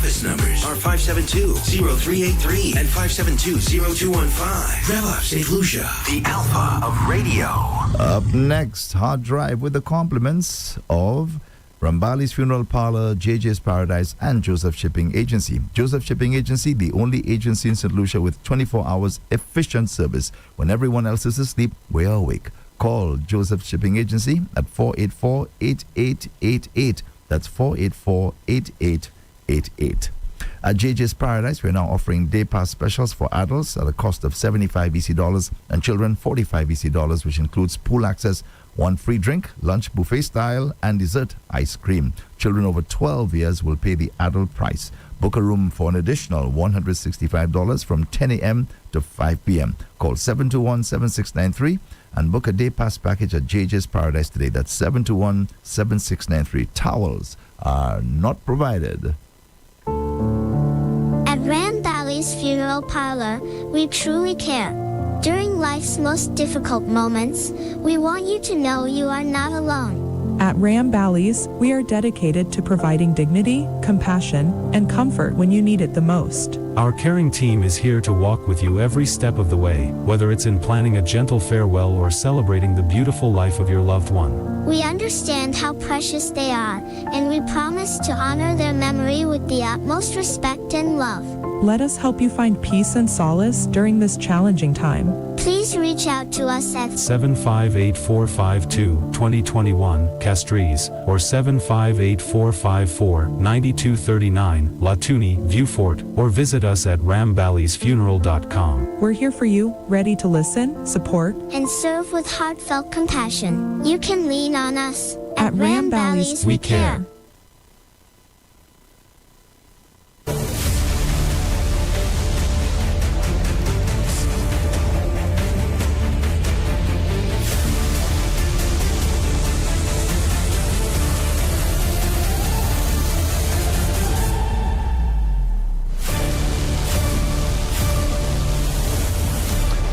Office numbers are 572-0383 and 572-0215. Rev-Up St. Lucia, the alpha of radio. Up next, Hard Drive with the compliments of Rambali's Funeral Parlor, JJ's Paradise, and Joseph Shipping Agency. Joseph Shipping Agency, the only agency in St. Lucia with 24 hours efficient service. When everyone else is asleep, we're awake. Call Joseph Shipping Agency at 484-8888. That's 484-8888. At JJ's Paradise, we're now offering day pass specials for adults at a cost of $75 EC and children $45 EC, which includes pool access, one free drink, lunch buffet style, and dessert ice cream. Children over 12 years will pay the adult price. Book a room for an additional $165 from 10 a.m. to 5 p.m. Call 721-7693 and book a day pass package at JJ's Paradise today. That's 721-7693. Towels are not provided. At Rambali's Funeral Parlor, we truly care. During life's most difficult moments, we want you to know you are not alone. At Rambali's, we are dedicated to providing dignity, compassion, and comfort when you need it the most. Our caring team is here to walk with you every step of the way, whether it's in planning a gentle farewell or celebrating the beautiful life of your loved one. We understand how precious they are, and we promise to honor their memory with the utmost respect and love. Let us help you find peace and solace during this challenging time. Please reach out to us at 758-452-2021, Castries, or 758-454-9239, Latuni, Viewfort, or visit us at ramballysfuneral.com. We're here for you, ready to listen, support, and serve with heartfelt compassion. You can lean on us. At Rambali's, we care.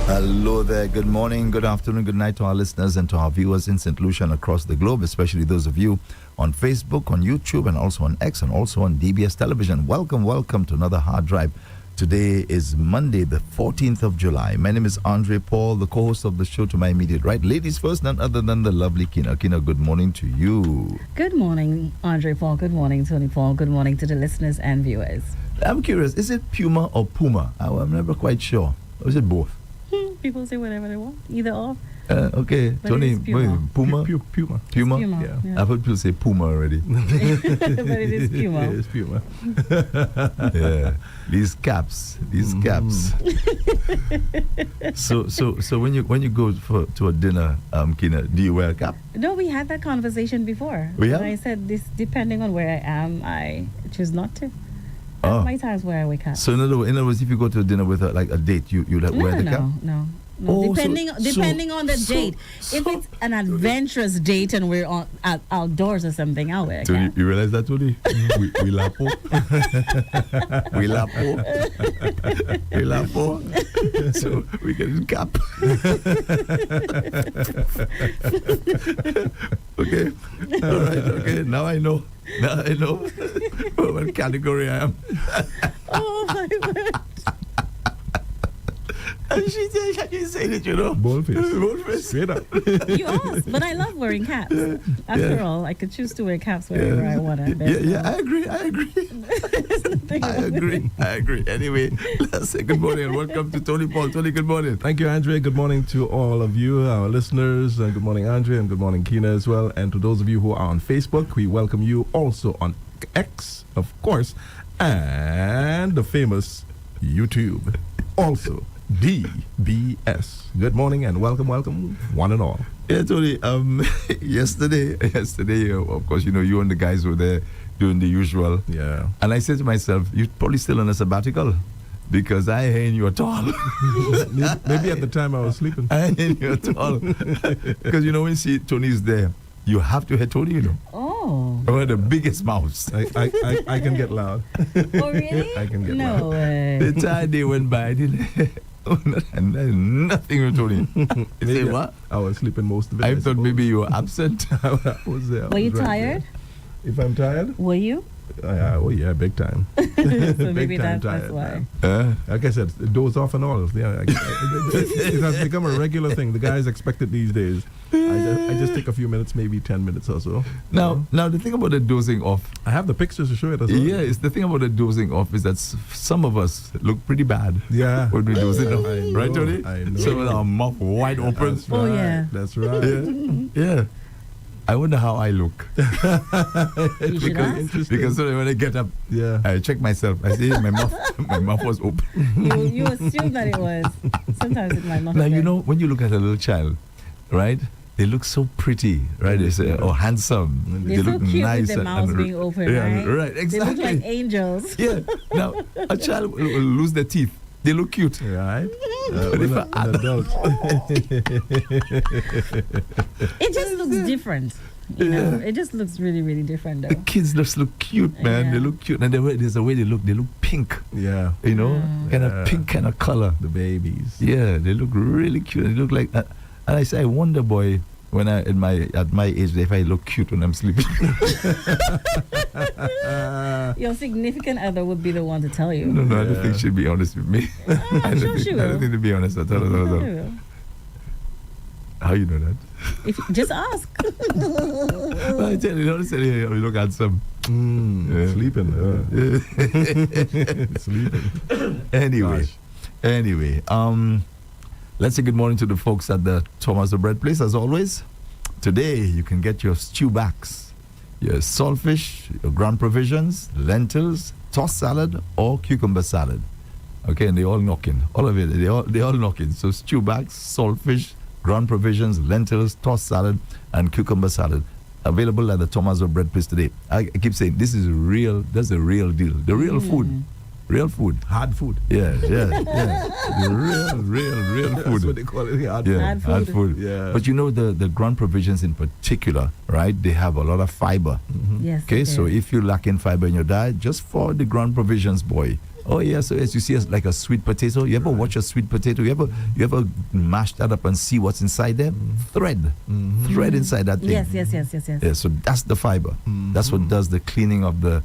Hello there, good morning, good afternoon, good night to our listeners and to our viewers in St. Lucia and across the globe, especially those of you on Facebook, on YouTube, and also on X, and also on DBS Television. Welcome to another Hard Drive. Today is Monday, the 14th of July. My name is Andre Paul, the co-host of the show to my immediate right. Ladies first, none other than the lovely Keena. Keena, good morning to you. Good morning, Andre Paul. Good morning, Tony Paul. Good morning to the listeners and viewers. I'm curious, is it Puma or Puma? I'm never quite sure. Or is it both? People say whatever they want, either or. Okay, But Tony, Puma. Puma? Puma. Puma? Puma, Yeah. yeah. I've heard people say Puma already. But it is Puma. Yeah, it's Puma. Yeah, these caps. So when you go to a dinner, Keena, do you wear a cap? No, we had that conversation before. We have? And I said, this depending on where I am, I choose not to. There are my times where I wear caps. So in other words, if you go to a dinner with a date, you wear the cap? No. Oh, depending on the date. If it's an adventurous date and we're outdoors or something, I'll wear a So cap. you realize that, Tony? we lapo. We lapo. We lapo. So we get a cap. Okay. All right. Okay. Now I know what category I am. Oh my word. She said it, you know. Boldface. Straight up. You asked, but I love wearing caps. After all, I could choose to wear caps wherever I want to. Yeah, I agree. I agree. Anyway, let's say good morning and welcome to Tony Paul. Tony, good morning. Thank you, Andre. Good morning to all of you, our listeners. And good morning, Andre, and good morning, Keena, as well. And to those of you who are on Facebook, we welcome you also on X, of course, and the famous YouTube. Also, DBS. Good morning and welcome, one and all. Yeah, Tony. Yesterday, of course, you and the guys were there doing the usual. Yeah. And I said to myself, you're probably still on a sabbatical because I ain't you at all. Maybe at the time I was sleeping. I ain't you at all. Because when you see Tony's there, you have to hear Tony, Oh. Oh, the biggest mouse. I can get loud. Oh, really? I can get no loud. way. The time they went by, I didn't. Nothing with Tony. You say what? I was sleeping most of it. I thought maybe you were absent. I was there. Were you tired? If I'm tired? Were you? Oh yeah, big time. So maybe Big time that's tired, why. man. Like I said, doze off and all. Yeah, it has become a regular thing. The guys expect it these days. I just take a few minutes, maybe 10 minutes or so. Now the thing about the dozing off, I have the pictures to show it as well. yeah, it's the thing about the dozing off is that some of us look pretty bad. Yeah. When we dozing off, I right, know, Tony? I know. So with our mouth wide open. That's Oh, right. yeah. That's right. Yeah. I wonder how I look. You should ask. Because when I get up, Yeah. I check myself. I see my mouth was open. You assume that it was. Sometimes it might not Now have you been. know when you look at a little child, right? They look so pretty, right? They say, "Oh, handsome." They're so look cute nice with their mouths being open, yeah, right? right, exactly. They look like angels. Yeah. Now a child will lose their teeth. They look cute. Right. But if An adult. It just looks different. You know, it just looks really, really different The though. kids just look cute, man. Yeah. They look cute, and there's a way they look. They look pink. Yeah. You know, kind Yeah. of pink kind of color. The babies. Yeah, they look really cute. They look like, and I say, I wonder, boy, when at my age, if I look cute when I'm sleeping. Your significant other would be the one to tell you. No, I don't think she'd be honest with me. I'm sure she I don't will. think to be honest. I don't Sure know. she will. How you know that? Just ask. Well, I tell you, honestly, you look handsome. Yeah. Sleeping. Sleeping. Anyway, let's say good morning to the folks at the Thomas the Bread Place. As always, today you can get your stew backs, your saltfish, your ground provisions, lentils, tossed salad, or cucumber salad. Okay, and they all knocking. All of it, they all knocking. So stew backs, saltfish, ground provisions, lentils, tossed salad, and cucumber salad. Available at the Thomas the Bread Place today. I keep saying this is real. That's a real deal. The real food. Real food. Hard food. Yeah. The real That's food. what they call it. Hard Yeah, food. Hard food. Yeah. But you know the ground provisions in particular, right? They have a lot of fiber. Yes. Okay, it so is. if you lack in fiber in your diet, just follow the ground provisions, boy. Oh yeah, so as you see, like a sweet potato. You ever watch a sweet potato? You ever mash that up and see what's inside there? Thread inside that thing. Yes. Yeah, so that's the fiber. That's what does the cleaning of the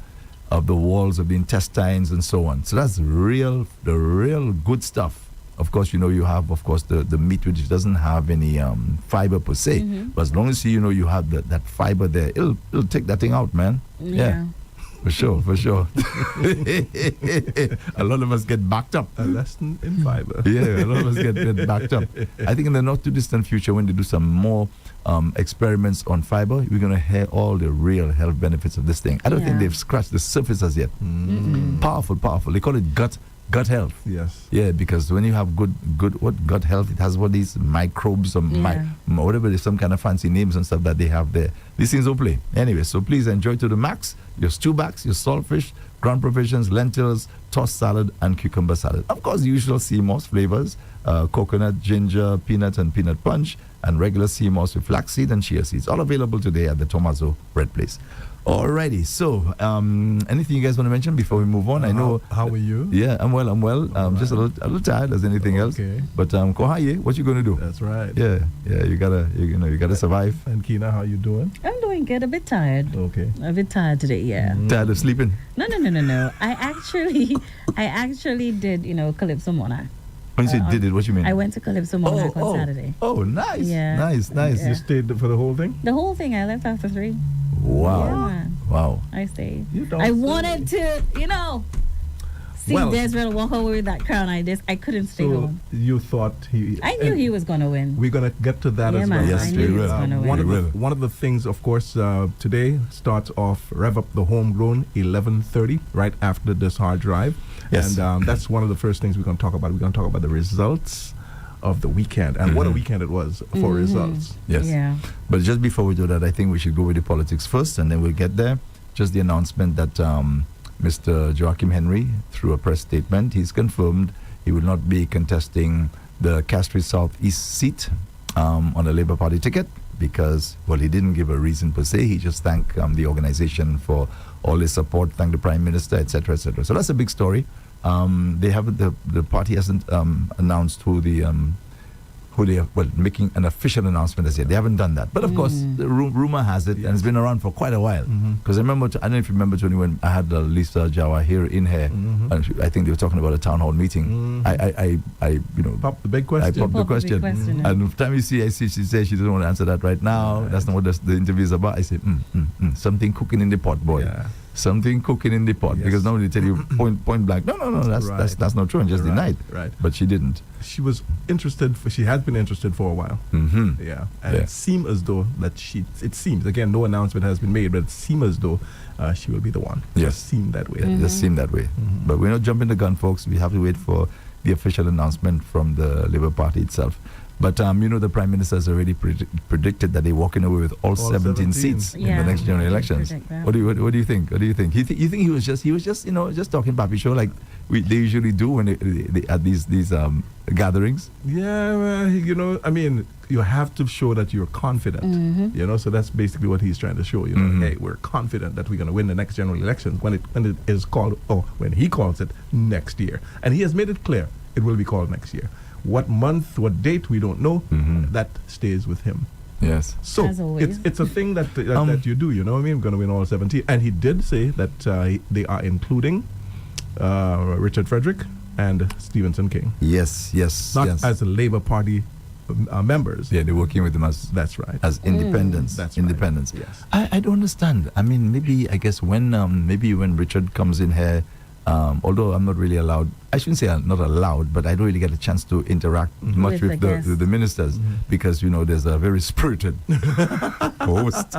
walls of the intestines and so on. So that's the real good stuff. Of course, you have, of course, the meat which doesn't have any fiber per se. But as long as you have that fiber there, it'll take that thing out, man. Yeah. For sure. A lot of us get backed up. A lesson in fiber. Yeah, a lot of us get backed up. I think in the not too distant future, when they do some more experiments on fiber, we're going to hear all the real health benefits of this thing. I don't think they've scratched the surface as yet. Powerful. They call it gut health. Yes. Yeah, because when you have good gut health, it has what these microbes or whatever, there's some kind of fancy names and stuff that they have there. These things will play. Anyway, so please enjoy to the max your stew backs, your saltfish, ground provisions, lentils, tossed salad, and cucumber salad. Of course, the usual sea moss flavors, coconut, ginger, peanut, and peanut punch, and regular sea moss with flaxseed and chia seeds. All available today at the Tommaso Bread Place. Alrighty, so anything you guys want to mention before we move on? I know. How are you? Yeah, I'm well. Just a little tired as anything else. Okay. But Kohaye, what you gonna do? That's right. Yeah, you gotta survive. And Keena, how you doing? I'm doing good. A bit tired. Okay. A bit tired today. Yeah. Tired of sleeping? No. I actually did. Calypso Monarch. When you say did it, what you mean? I went to Calypso Monarch on Saturday. Oh, nice. Yeah. Nice. Yeah. You stayed for the whole thing? The whole thing. I left after 3. Wow. Yeah, man. Wow. I stayed. You don't I say. wanted to, see Well- Desmond walk away with that crown. I couldn't stay So home. you thought I knew he was gonna win. We're gonna get to that Yeah, as man. well. Yes, I we knew he was will. gonna One win. of one of the things, of course, today starts off Rev-Up the Homegrown 11:30 right after this hard drive, Yes. and that's one of the first things we're gonna talk about. We're gonna talk about the results of the weekend and what a weekend it was for results. Yes. Yeah. But just before we do that, I think we should go with the politics first, and then we'll get there. Just the announcement that Mr. Joachim Henry, through a press statement, he's confirmed he will not be contesting the Castries South East seat on a Labour Party ticket because, well, he didn't give a reason per se. He just thanked the organization for all his support, thanked the Prime Minister, etc., etc. So that's a big story. They haven't. The party hasn't announced who the who they are, well, making an official announcement as yet. They haven't done that. But of course, the rumor has it, and it's been around for quite a while. Because I remember, I don't know if you remember, Tony, when I had Lisa Jawa here in here, and I think they were talking about a town hall meeting. I Popped the big question. I popped the question. question, And the time I see she says she doesn't want to answer that right now. Right. That's not what the interview is about. I said, something cooking in the pot, boy. Yeah. Something cooking in the pot. Yes. Because normally they tell you point blank, no, that's not true, and just denied. Right. But she didn't. She was interested. She had been interested for a while. Mm-hmm. Yeah, and Yeah. it seemed as though that it seems, again, no announcement has been made, but it seemed as though she will be the one. Yes. It seemed that way. It just seemed that way. But we're not jumping the gun, folks. We have to wait for the official announcement from the Labour Party itself. But the Prime Minister has already predicted that they're walking away with all 17 seats in the next general elections. What do you think? What do you think? You think he was just just talking papi show like they usually do when they at these gatherings? Yeah, well, I mean, you have to show that you're confident. So that's basically what he's trying to show. Hey, we're confident that we're going to win the next general election when it is called, when he calls it next year, and he has made it clear it will be called next year. What month, what date, we don't know. That stays with him. Yes. So As always. it's a thing that that you do. You know what I mean? Going to win all 17. And he did say that they are including Richard Frederick and Stevenson King. Yes. Not as a Labour Party members. Yeah, they're working with them as That's independents. That's independents. right. Yes. I don't understand. I mean, I guess when Richard comes in here, although I'm not really allowed, I shouldn't say I'm not allowed, but I don't really get a chance to interact much With with the guests. the ministers because there's a very spirited host,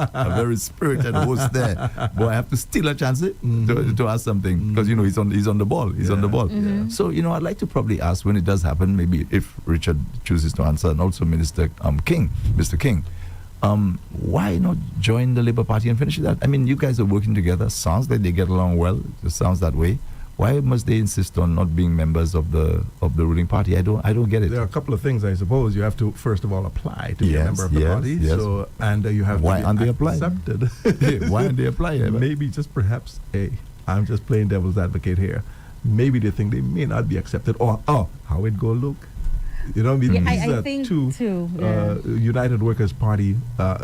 there. But I have to steal a chance to ask something because he's on the ball. He's on the ball. So I'd like to probably ask when it does happen, maybe if Richard chooses to answer, and also Mr. King. Why not join the Labour Party and finish that? I mean, you guys are working together. Sounds like they get along well. It sounds that way. Why must they insist on not being members of the ruling party? I don't get it. There are a couple of things, I suppose. You have to first of all apply to be a member of the party. Yes. So you have Why to aren't be they applying? accepted. Why aren't they applying? Maybe just perhaps I'm just playing devil's advocate here. Maybe they think they may not be accepted, or how it go look. Yeah, These I are think two too, yeah. United Workers' Party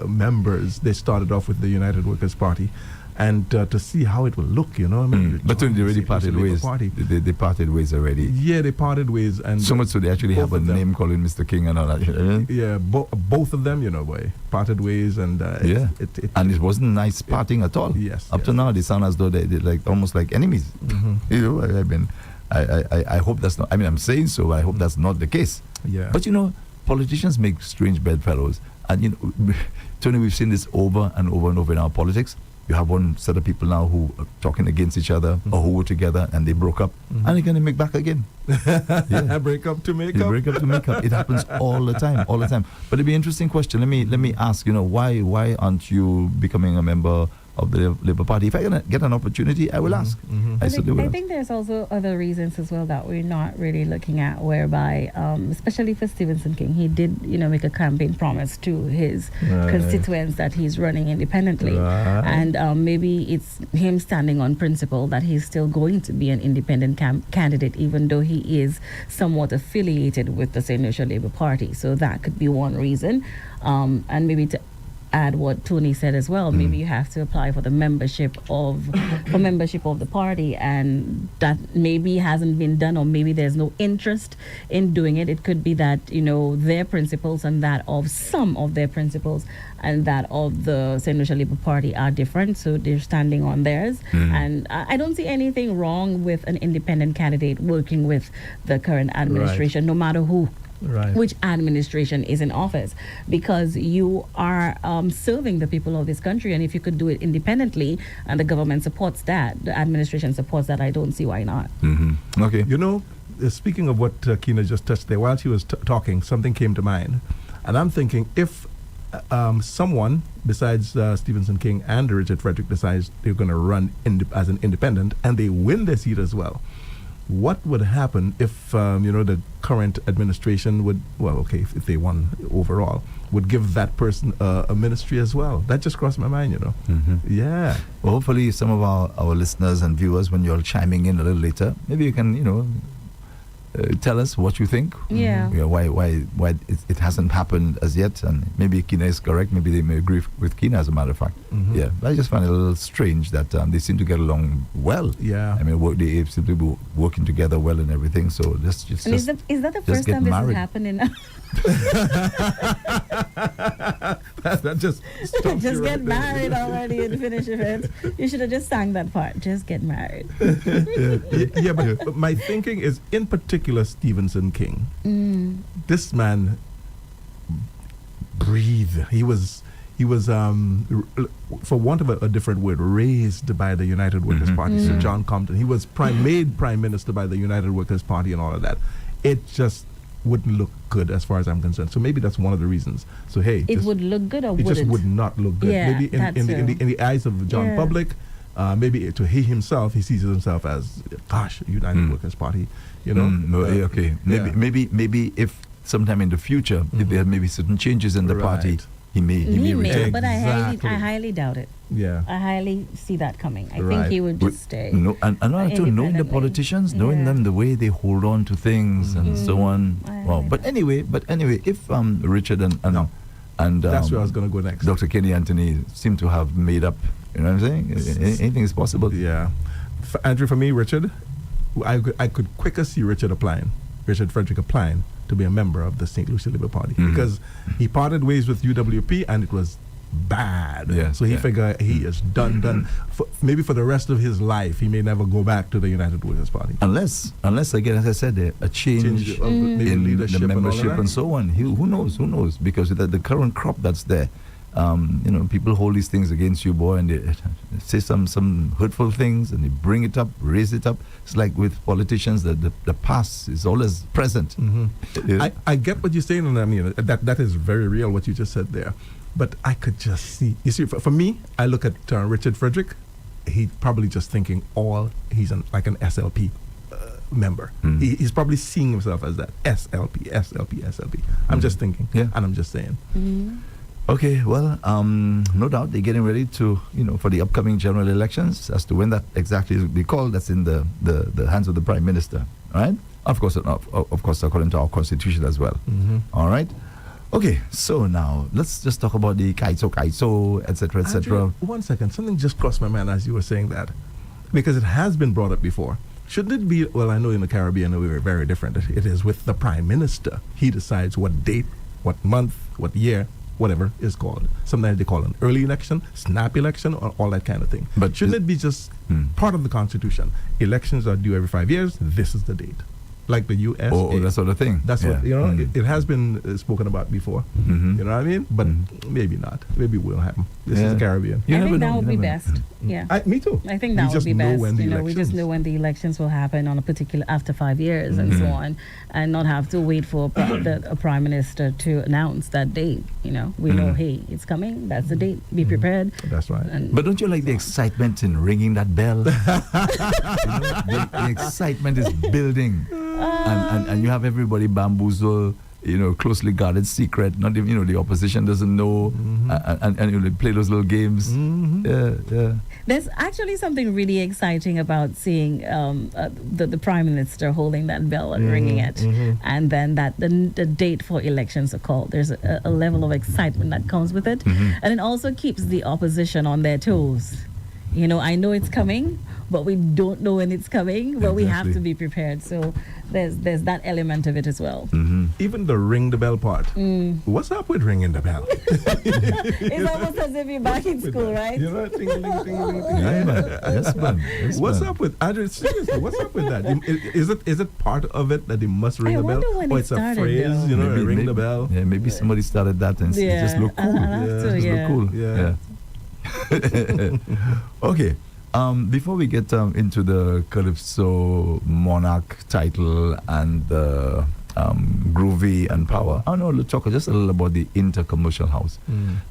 members. They started off with the United Workers' Party, and to see how it will look, But then they already parted ways. They parted ways already. Yeah, they parted ways, and So much so they actually have a name calling Mr. King and all that. Yeah, both of them, boy, parted ways, and And it wasn't nice parting at all. Yes, Up to now, they sound as though they're like almost like enemies. I hope that's not. I mean, I'm saying so, but I hope that's not the case. Yeah. But politicians make strange bedfellows, and Tony, we've seen this over and over and over in our politics. You have one set of people now who are talking against each other, or who were together and they broke up, and they're going to make back again. Break up to make They up. break up to make up. It happens all the time. But it'd be an interesting question. Let me ask. Why aren't you becoming a member of the Labour Party? If I can get an opportunity, I will ask. I think there's also other reasons as well that we're not really looking at, whereby, especially for Stevenson King, he did, make a campaign promise to his constituents that he's running independently. Right. And maybe it's him standing on principle that he's still going to be an independent candidate, even though he is somewhat affiliated with the St. Lucia Labour Party. So that could be one reason. And maybe to add what Tony said as well, maybe you have to apply for the membership of the party, and that maybe hasn't been done, or maybe there's no interest in doing it. It could be that their principles and that of some of their principles and that of the St. Lucia Labour Party are different, so they're standing on theirs. And I don't see anything wrong with an independent candidate working with the current administration, no matter who. Right. Which administration is in office, because you are serving the people of this country, and if you could do it independently and the government supports that, the administration supports that, I don't see why not. Okay. Speaking of what Keena just touched there, while she was talking, something came to mind, and I'm thinking if someone besides Stevenson King and Richard Frederick decides they're going to run as an independent and they win their seat as well, what would happen if the current administration would, if they won overall, would give that person a ministry as well? That just crossed my mind, Yeah. Well, hopefully some of our listeners and viewers, when you're chiming in a little later, maybe you can tell us what you think. Yeah. Why it hasn't happened as yet, and maybe Keena is correct. Maybe they may agree with Keena, as a matter of fact. Yeah, but I just find it a little strange that they seem to get along well. Yeah. I mean, they seem to be working together well and everything. So let's just. And is that the first time this has happened in? that just just get married already and finish it. You should have just sang that part. Just get married. Yeah, but my thinking is, in particular, Stevenson King. This man breathed. He was for want of a different word, raised by the United Workers' Party. Sir John Compton. He was made prime minister by the United Workers' Party and all of that. It just wouldn't look good as far as I'm concerned. So maybe that's one of the reasons. So hey, it would look good, or it would just would not look good. Yeah, maybe in the eyes of the John public, maybe to he himself, he sees himself as, gosh, United Workers' Party. You know. Okay. Maybe if sometime in the future, if there may be certain changes in the party, he may return. But I highly doubt it. Yeah. I highly see that coming. I think he would just stay. No, and knowing the politicians, knowing them, the way they hold on to things and so on. Wow. But anyway, if Richard and that's where I was going to go next. Dr. Kenny Anthony seem to have made up. You know what I'm saying? Anything is possible. Yeah. Andrew, for me, Richard, I could quicker see Richard Frederick applying to be a member of the St. Lucia Labour Party, because he parted ways with UWP and it was bad. Yeah, so he figured he is done. Maybe for the rest of his life, he may never go back to the United Workers' Party. Unless again, as I said, a change of maybe in leadership the membership and so on. Who knows? Because the current crop that's there, people hold these things against you, boy, and they say some hurtful things, and they bring it up, raise it up. It's like with politicians, the past is always present. I get what you're saying, and I mean that is very real what you just said there. But I could just see. You see, for me, I look at Richard Frederick. He's probably just thinking he's like an SLP member. He's probably seeing himself as that SLP. I'm just thinking, and I'm just saying. Okay, well, no doubt they're getting ready to, for the upcoming general elections. As to when that exactly will be called, that's in the hands of the Prime Minister, right? Of course, according to our Constitution as well. All right. Okay, so now let's just talk about the Kaitso, etc., etc. 1 second, something just crossed my mind as you were saying that, because it has been brought up before. Shouldn't it be? Well, I know in the Caribbean we were very different. It is with the Prime Minister. He decides what date, what month, what year, whatever is called. Sometimes they call it an early election, snap election, or all that kind of thing. But shouldn't it be just part of the Constitution? Elections are due every 5 years. This is the date. Like the U.S. Oh, that sort of thing. That's what, it has been spoken about before. You know what I mean? But maybe not. Maybe it will happen. This is the Caribbean. I think that would be best. Yeah. Me too. I think that would be best. We just know when the elections will happen on a particular, after 5 years and so on, and not have to wait for a prime minister to announce that date. We know, hey, it's coming. That's the date. Be prepared. That's right. But don't you like the excitement in ringing that bell? The excitement is building. And you have everybody bamboozled, closely guarded secret. Not even, the opposition doesn't know, and they play those little games. Yeah. There's actually something really exciting about seeing the Prime Minister holding that bell and ringing it, and then the date for elections are called. There's a level of excitement that comes with it, and it also keeps the opposition on their toes. I know it's coming, but we don't know when it's coming, but we have to be prepared. So there's that element of it as well. Even the ring the bell part. What's up with ringing the bell? It's almost as if you're back in school, right? Yes, man. What's up with, Andrew, seriously, what's up with that? Is it part of it that they must ring the bell? Or it's a phrase, maybe, ring the bell? Yeah, maybe somebody started that and it just looked cool. Look cool. Yeah. Okay. Before we get into the Calypso Monarch title and the Groovy and Power, I want to talk just a little about the Intercommercial House,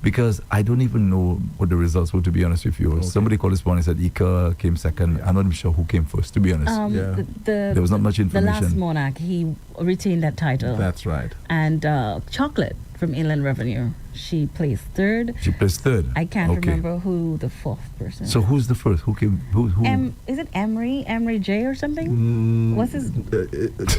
because I don't even know what the results were, to be honest with you. Okay. Somebody called this morning and said Ika came second. I'm not even sure who came first, to be honest. There was not much information. The last Monarch, he retained that title. That's right. And Chocolate from Inland Revenue, she placed third. She placed third. I can't Okay. remember who the fourth person. So who's the first? Who came? Who? Is it Emery J or something? What's his?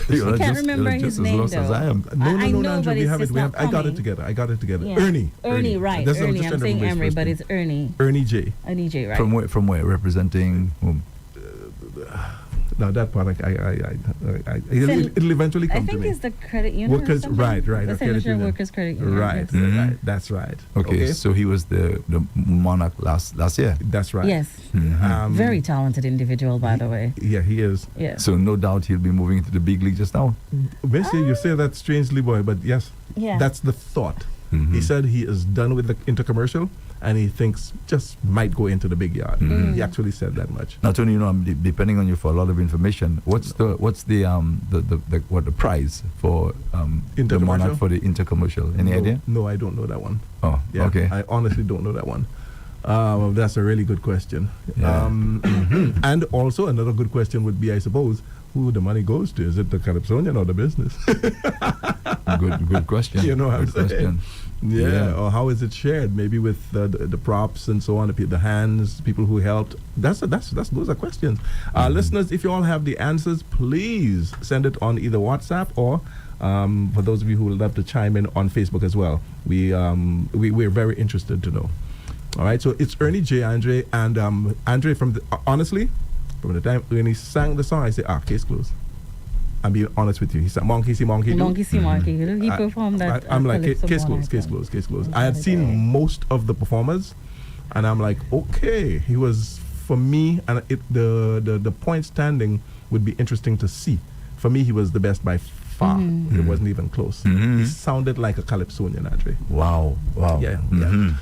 You're can't just- remember you're his just as name, lost as though. I am. No, I know, Andrew, but we it's have it. just We not have. I got coming. it together. I got it together. Yeah. Ernie, right? That's- Ernie. just I'm trying to saying remember his Emery, first but name. it's Ernie. Ernie J. Ernie J, right? From where? From where? Representing whom? Now that part, it'll eventually I come to think me. it's the credit union. Workers, or something? right, The a credit Signature union. Workers Credit Union. Right, yes. right. That's right. Okay, so he was the monarch last year. That's right. Yes. Very talented individual, by the way. Yeah, he is. Yeah. So no doubt he'll be moving into the big league just now. Messi, you say that strangely, boy, but yes, Yeah. that's the thought. Mhm. He said he is done with the intercommercial and he thinks just might go into the big yard. He actually said that much. Now, Tony, I'm depending on you for a lot of information. What's the prize for the monarch Intercommercial? for the intercommercial? Any idea? No, I don't know that one. Oh, Yeah, okay. I honestly don't know that one. That's a really good question. Yeah. And also another good question would be, I suppose, who the money goes to. Is it the Calypsonian or the business? Good question. You know what I'm Good question. Yeah, or how is it shared? Maybe with the props and so on, the hands, people who helped. Those are questions. Listeners, if you all have the answers, please send it on either WhatsApp or for those of you who would love to chime in on Facebook as well. We're very interested to know. All right, so it's Ernie J, Andre, and Andre honestly, from the time when he sang the song, I said, case closed. I'm being honest with you. He said, Monkey see Monkey do. Monkey see Monkey. He performed that. I'm like, Calypso case Monarch closed, case song. closed. I had seen most of the performers, and I'm like, okay, he was, for me, and the point standing would be interesting to see. For me, he was the best by far. It wasn't even close. He sounded like a Calypsonian, Andre. Wow. Yeah.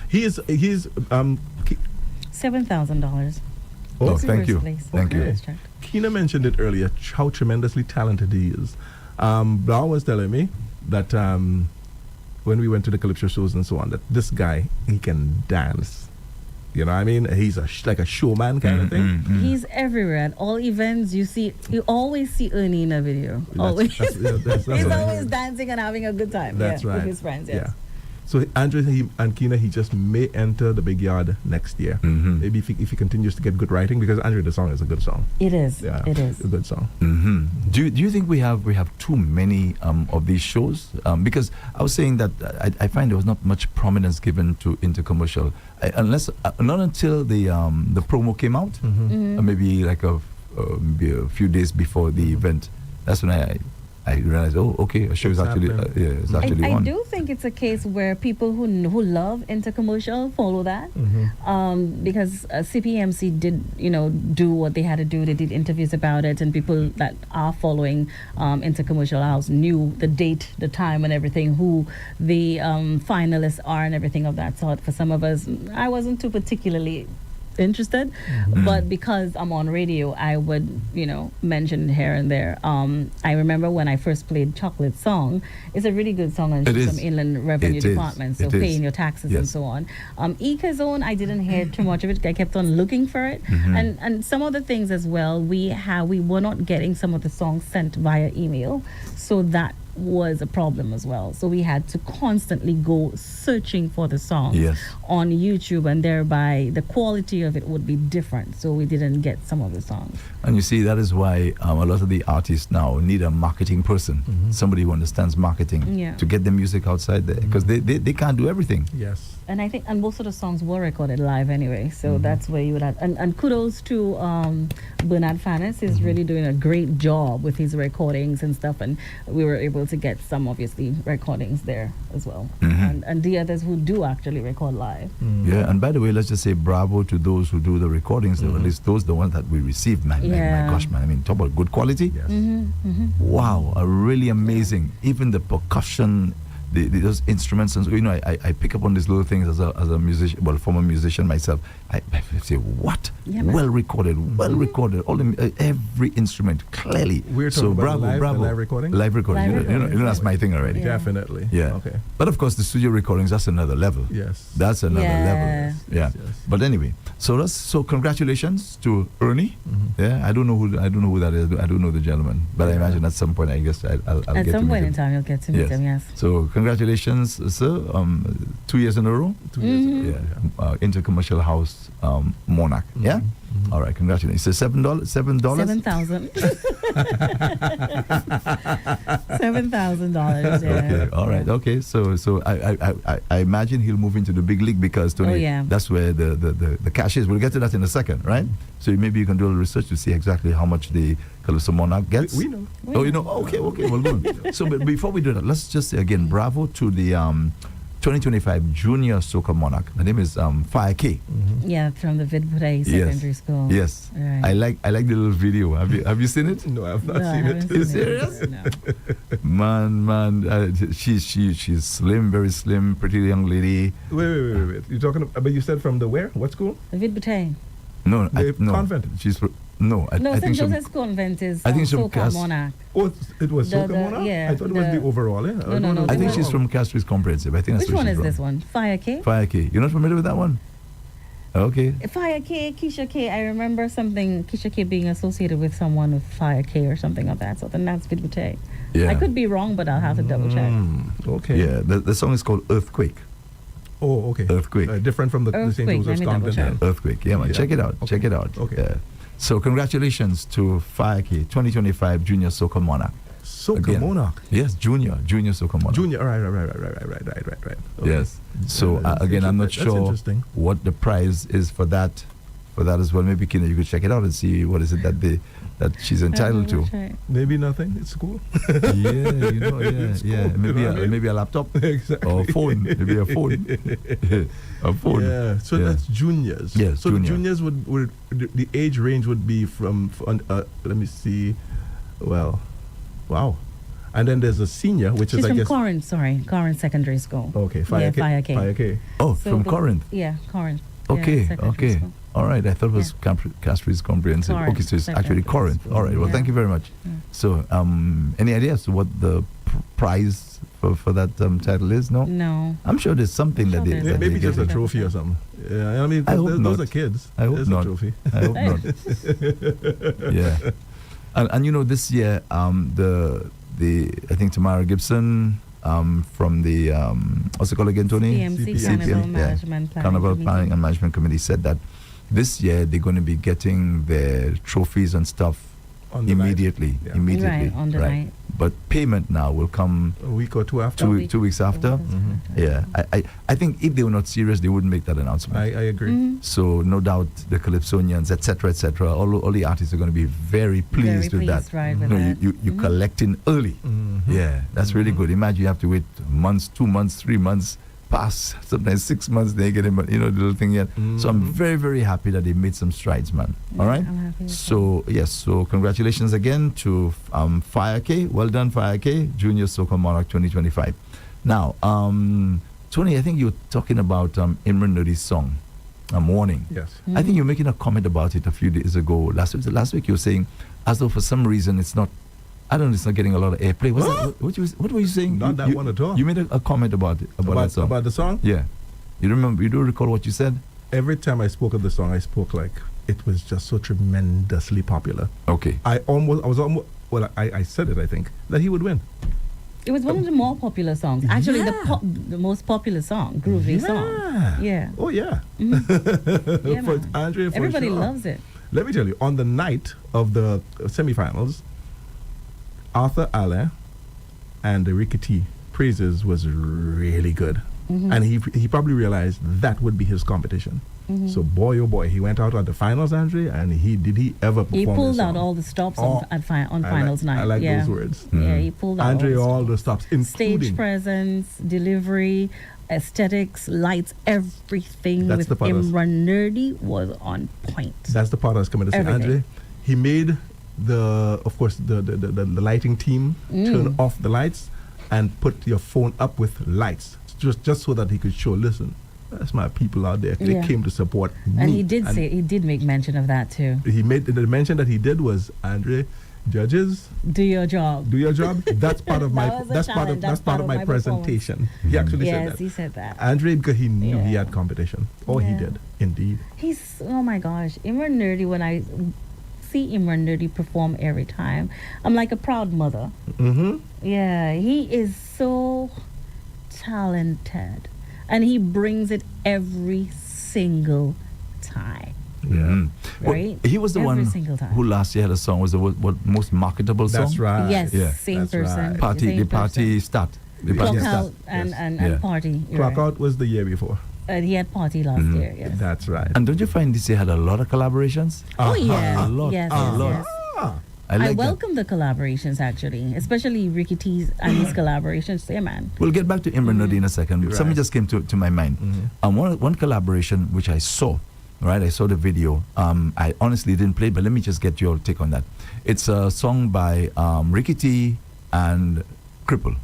He's $7,000. Oh, It's thank first you. place. Thank you. First track. Keena mentioned it earlier, how tremendously talented he is. Blau was telling me that when we went to the Calypso shows and so on, that this guy, he can dance. You know what I mean? He's like a showman kind of thing. He's everywhere at all events. You always see Ernie in a video. Always. That's He's right. always dancing and having a good time. That's right. With his friends. Yes. Yeah. So Andre and Keena, he just may enter the big yard next year. Maybe if he continues to get good writing, because Andre, the song is a good song. It is. Yeah, It is. a good song. Do you think we have too many of these shows? Because I was saying that I find there was not much prominence given to intercommercial, not until the promo came out, maybe like maybe a few days before the event. That's when I realized, a show is It's actually happening. it's actually I on. do think it's a case where people who love intercommercial follow that, because CPMC did do what they had to do. They did interviews about it, and people that are following intercommercial house knew the date, the time, and everything, who the finalists are, and everything of that sort. For some of us, I wasn't too particularly interested, but because I'm on radio, I would mention here and there. I remember when I first played Chocolate Song. It's a really good song on some Inland Revenue Department, so paying your taxes and so on. Ika's own, I didn't hear too much of it. I kept on looking for it, and some of the things as well. We were not getting some of the songs sent via email, so that was a problem as well. So we had to constantly go searching for the song on YouTube, and thereby the quality of it would be different. So we didn't get some of the songs. And you see, that is why a lot of the artists now need a marketing person, somebody who understands marketing to get the music outside there, because they can't do everything. Yes. And I think, and most of the songs were recorded live anyway, so that's where you would have, and kudos to Bernard Fanis. He's really doing a great job with his recordings and stuff, and we were able to get some, obviously, recordings there as well. And the others who do actually record live. Yeah, and by the way, let's just say bravo to those who do the recordings, or at least those the ones that we received, man. My gosh, man, I mean, talk about good quality. Yes. Wow, really amazing. Even the percussion, those instruments, and so, I pick up on these little things as a musician, former musician myself. I say, what? Well recorded, all every instrument clearly. We're talking so about bravo. live recording? Live recording. That's my thing already. Definitely. Yeah. Okay. But of course, the studio recordings, that's another level. Yes. That's another level. Yes. But anyway, so congratulations to Ernie. Yeah, I don't know who that is. I don't know the gentleman, but I imagine at some point, I guess I'll at get some to point meet in time, you'll get to meet him. Yes. So congratulations, sir. 2 years in a row. 2 years ago. Yeah. Intercommercial House Monarch. Yeah. All right. Congratulations. So $7. $7,000. $7,000. Yeah. Okay. All right. Okay. So I imagine he'll move into the big league because Tony, that's where the cash is. We'll get to that in a second, right? So maybe you can do a little research to see exactly how much the Calypso Monarch gets. We know. You know? Okay. Well, good. So but before we do that, let's just say again, bravo to the 2025 Junior Soca Monarch. The name is Fire K. Yeah, from the Vidbray Secondary School. Yes. Right. I like the little video. Have you seen it? No, I've not seen it. You serious? No. Man, she's slim, very slim, pretty young lady. Wait. You're talking about, but you said from the where? What school? The Vidbray. No, The convent. She's no. I St. think Joseph's Convent is I think Soca Monarch. Oh, it was Soca Monarch? Yeah, I thought it was the overall. No. I think she's from Castries Comprehensive. I think that's Which where one she's is from. this one? Fire K? Fire K. You're not familiar with that one? Okay. Fire K, Keisha K. I remember something, Keisha K being associated with someone with Fire K or something of that sort. And that's Vidbray. Yeah. I could be wrong, but I'll have to double check. Okay. Yeah, the song is called Earthquake. Oh, okay. Earthquake. Different from the St. Earthquake, Joseph's let me double Convent. check. Earthquake. Yeah, man. Yeah. Check it out. Okay. Check it out. Okay. Yeah. So congratulations to Fire K 2025 Junior Soca Monarch. Soca Again. Monarch. Yes, Junior Soca Monarch. Junior. Right. Okay. Yes. So That's again, I'm not that's sure interesting. what the prize is for that as well. Maybe Keena, you could check it out and see what is it that she's entitled to. Maybe nothing. It's cool. Yeah, you know, It's yeah. cool. Maybe You know what I mean? maybe a laptop Exactly. or a phone. Maybe a phone. A phone. Yeah. So that's juniors. Yes, So junior. the juniors would the age range would be from let me see. Well, wow. And then there's a senior, which She's is I from guess. Corinth Secondary School. Okay, Fire K. Fire K. Oh, So from the- Corinth. Yeah, Corinth. Okay, Yeah, secondary okay. school. All right. I thought it was Castries Comprehensive. Corinth, Okay, so it's actually secondary Corinth. school. All right. Well, Yeah. thank you very much. Yeah. So, any ideas to what the prize for that title is? No? No. I'm sure there's something that they. There's that Maybe they just a get. trophy or something. Yeah, I mean, I hope those not. are kids. I hope There's not. a trophy. I hope not. Yeah. And you know, this year, the I think Tamara Gibson from the what's it called again, Tony? CMC, CPM, Carnival Management Planning Carnival Committee. Planning and Management Committee said that this year they're going to be getting their trophies and stuff On the night. immediately. Yeah. Immediately. Right, on the night. But payment now will come A week or two after. 2 weeks after. Yeah. I think if they were not serious, they wouldn't make that announcement. I agree. Mm-hmm. So no doubt the Calypsonians, etc., all the artists are going to be very pleased with that. Right, You with know, that. you collecting early. Yeah, that's really good. Imagine you have to wait months, 2 months, 3 months, pass, sometimes 6 months, they get him, the little thing yet. So I'm very, very happy that they made some strides, man. All right? I'm happy with So, yes, so congratulations again to Fire K. Well done, Fire K, Junior Soca Monarch 2025. Now, Tony, I think you're talking about Imran Nadi's song, Warning. Yes. I think you're making a comment about it a few days ago. Last week you were saying, as though for some reason it's not getting a lot of airplay. What were you saying? Not that one at all. You made a comment about it, about that song. About the song? Yeah. You remember? You do recall what you said? Every time I spoke of the song, I spoke like it was just so tremendously popular. Okay. I said it, I think, that he would win. It was one of the more popular songs. Actually, the most popular song, Groovy song. Yeah. Oh, yeah. Yeah, For man. Andre, for Everybody sure. loves it. Let me tell you, on the night of the semifinals, Arthur Alain and the Rickety Praises was really good. And he probably realized that would be his competition. So boy, oh boy, he went out at the finals, Andre, and he ever performed He pulled this out song. all the stops Oh, on I finals like, night. I like yeah. those words. Yeah, he pulled out Andre, all all the the stops, including stage presence, delivery, aesthetics, lights, everything That's with the part I was- Imran Nerdy was on point. That's the part I was coming to say, Everything. Andre. He made the lighting team turn off the lights and put your phone up with lights, just so that he could show. Listen, that's my people out there. They Yeah. came to support me. And he did make mention of that too. He made the mention that he did was, Andre, judges, Do your job. do your job. That's part of my That was a that's part of challenge. that's part of my presentation. He actually said Yes, that. he said that. Andre, because he knew he Yeah. had competition. Oh, he Yeah. did indeed. He's, oh my gosh, Imran Nerdy, when I see Imran Nerdy perform every time, I'm like a proud mother. Mm-hmm. Yeah, he is so talented, and he brings it every single time. Yeah. Right? He was the Every one single time. who last year had a song, was the what most marketable song? That's right. Yes, Yeah. same That's person. right. Party, same the party person. start. The Clock party Yes. start. out and, Yes. and, Yeah. and party. You're Clock right. Out was the year before. He had party last year, yes. That's right. And don't you find this year had a lot of collaborations? Oh, yeah. A lot, Yes, a yes, lot. yes. Ah, I I like that. welcome the collaborations, actually, especially Ricky T's and his collaborations. Yeah, man. We'll get back to Imran Nodi in a second. Right. Something just came to my mind. One collaboration which I saw, right? I saw the video. I honestly didn't play, but let me just get your take on that. It's a song by Ricky T and Cripple.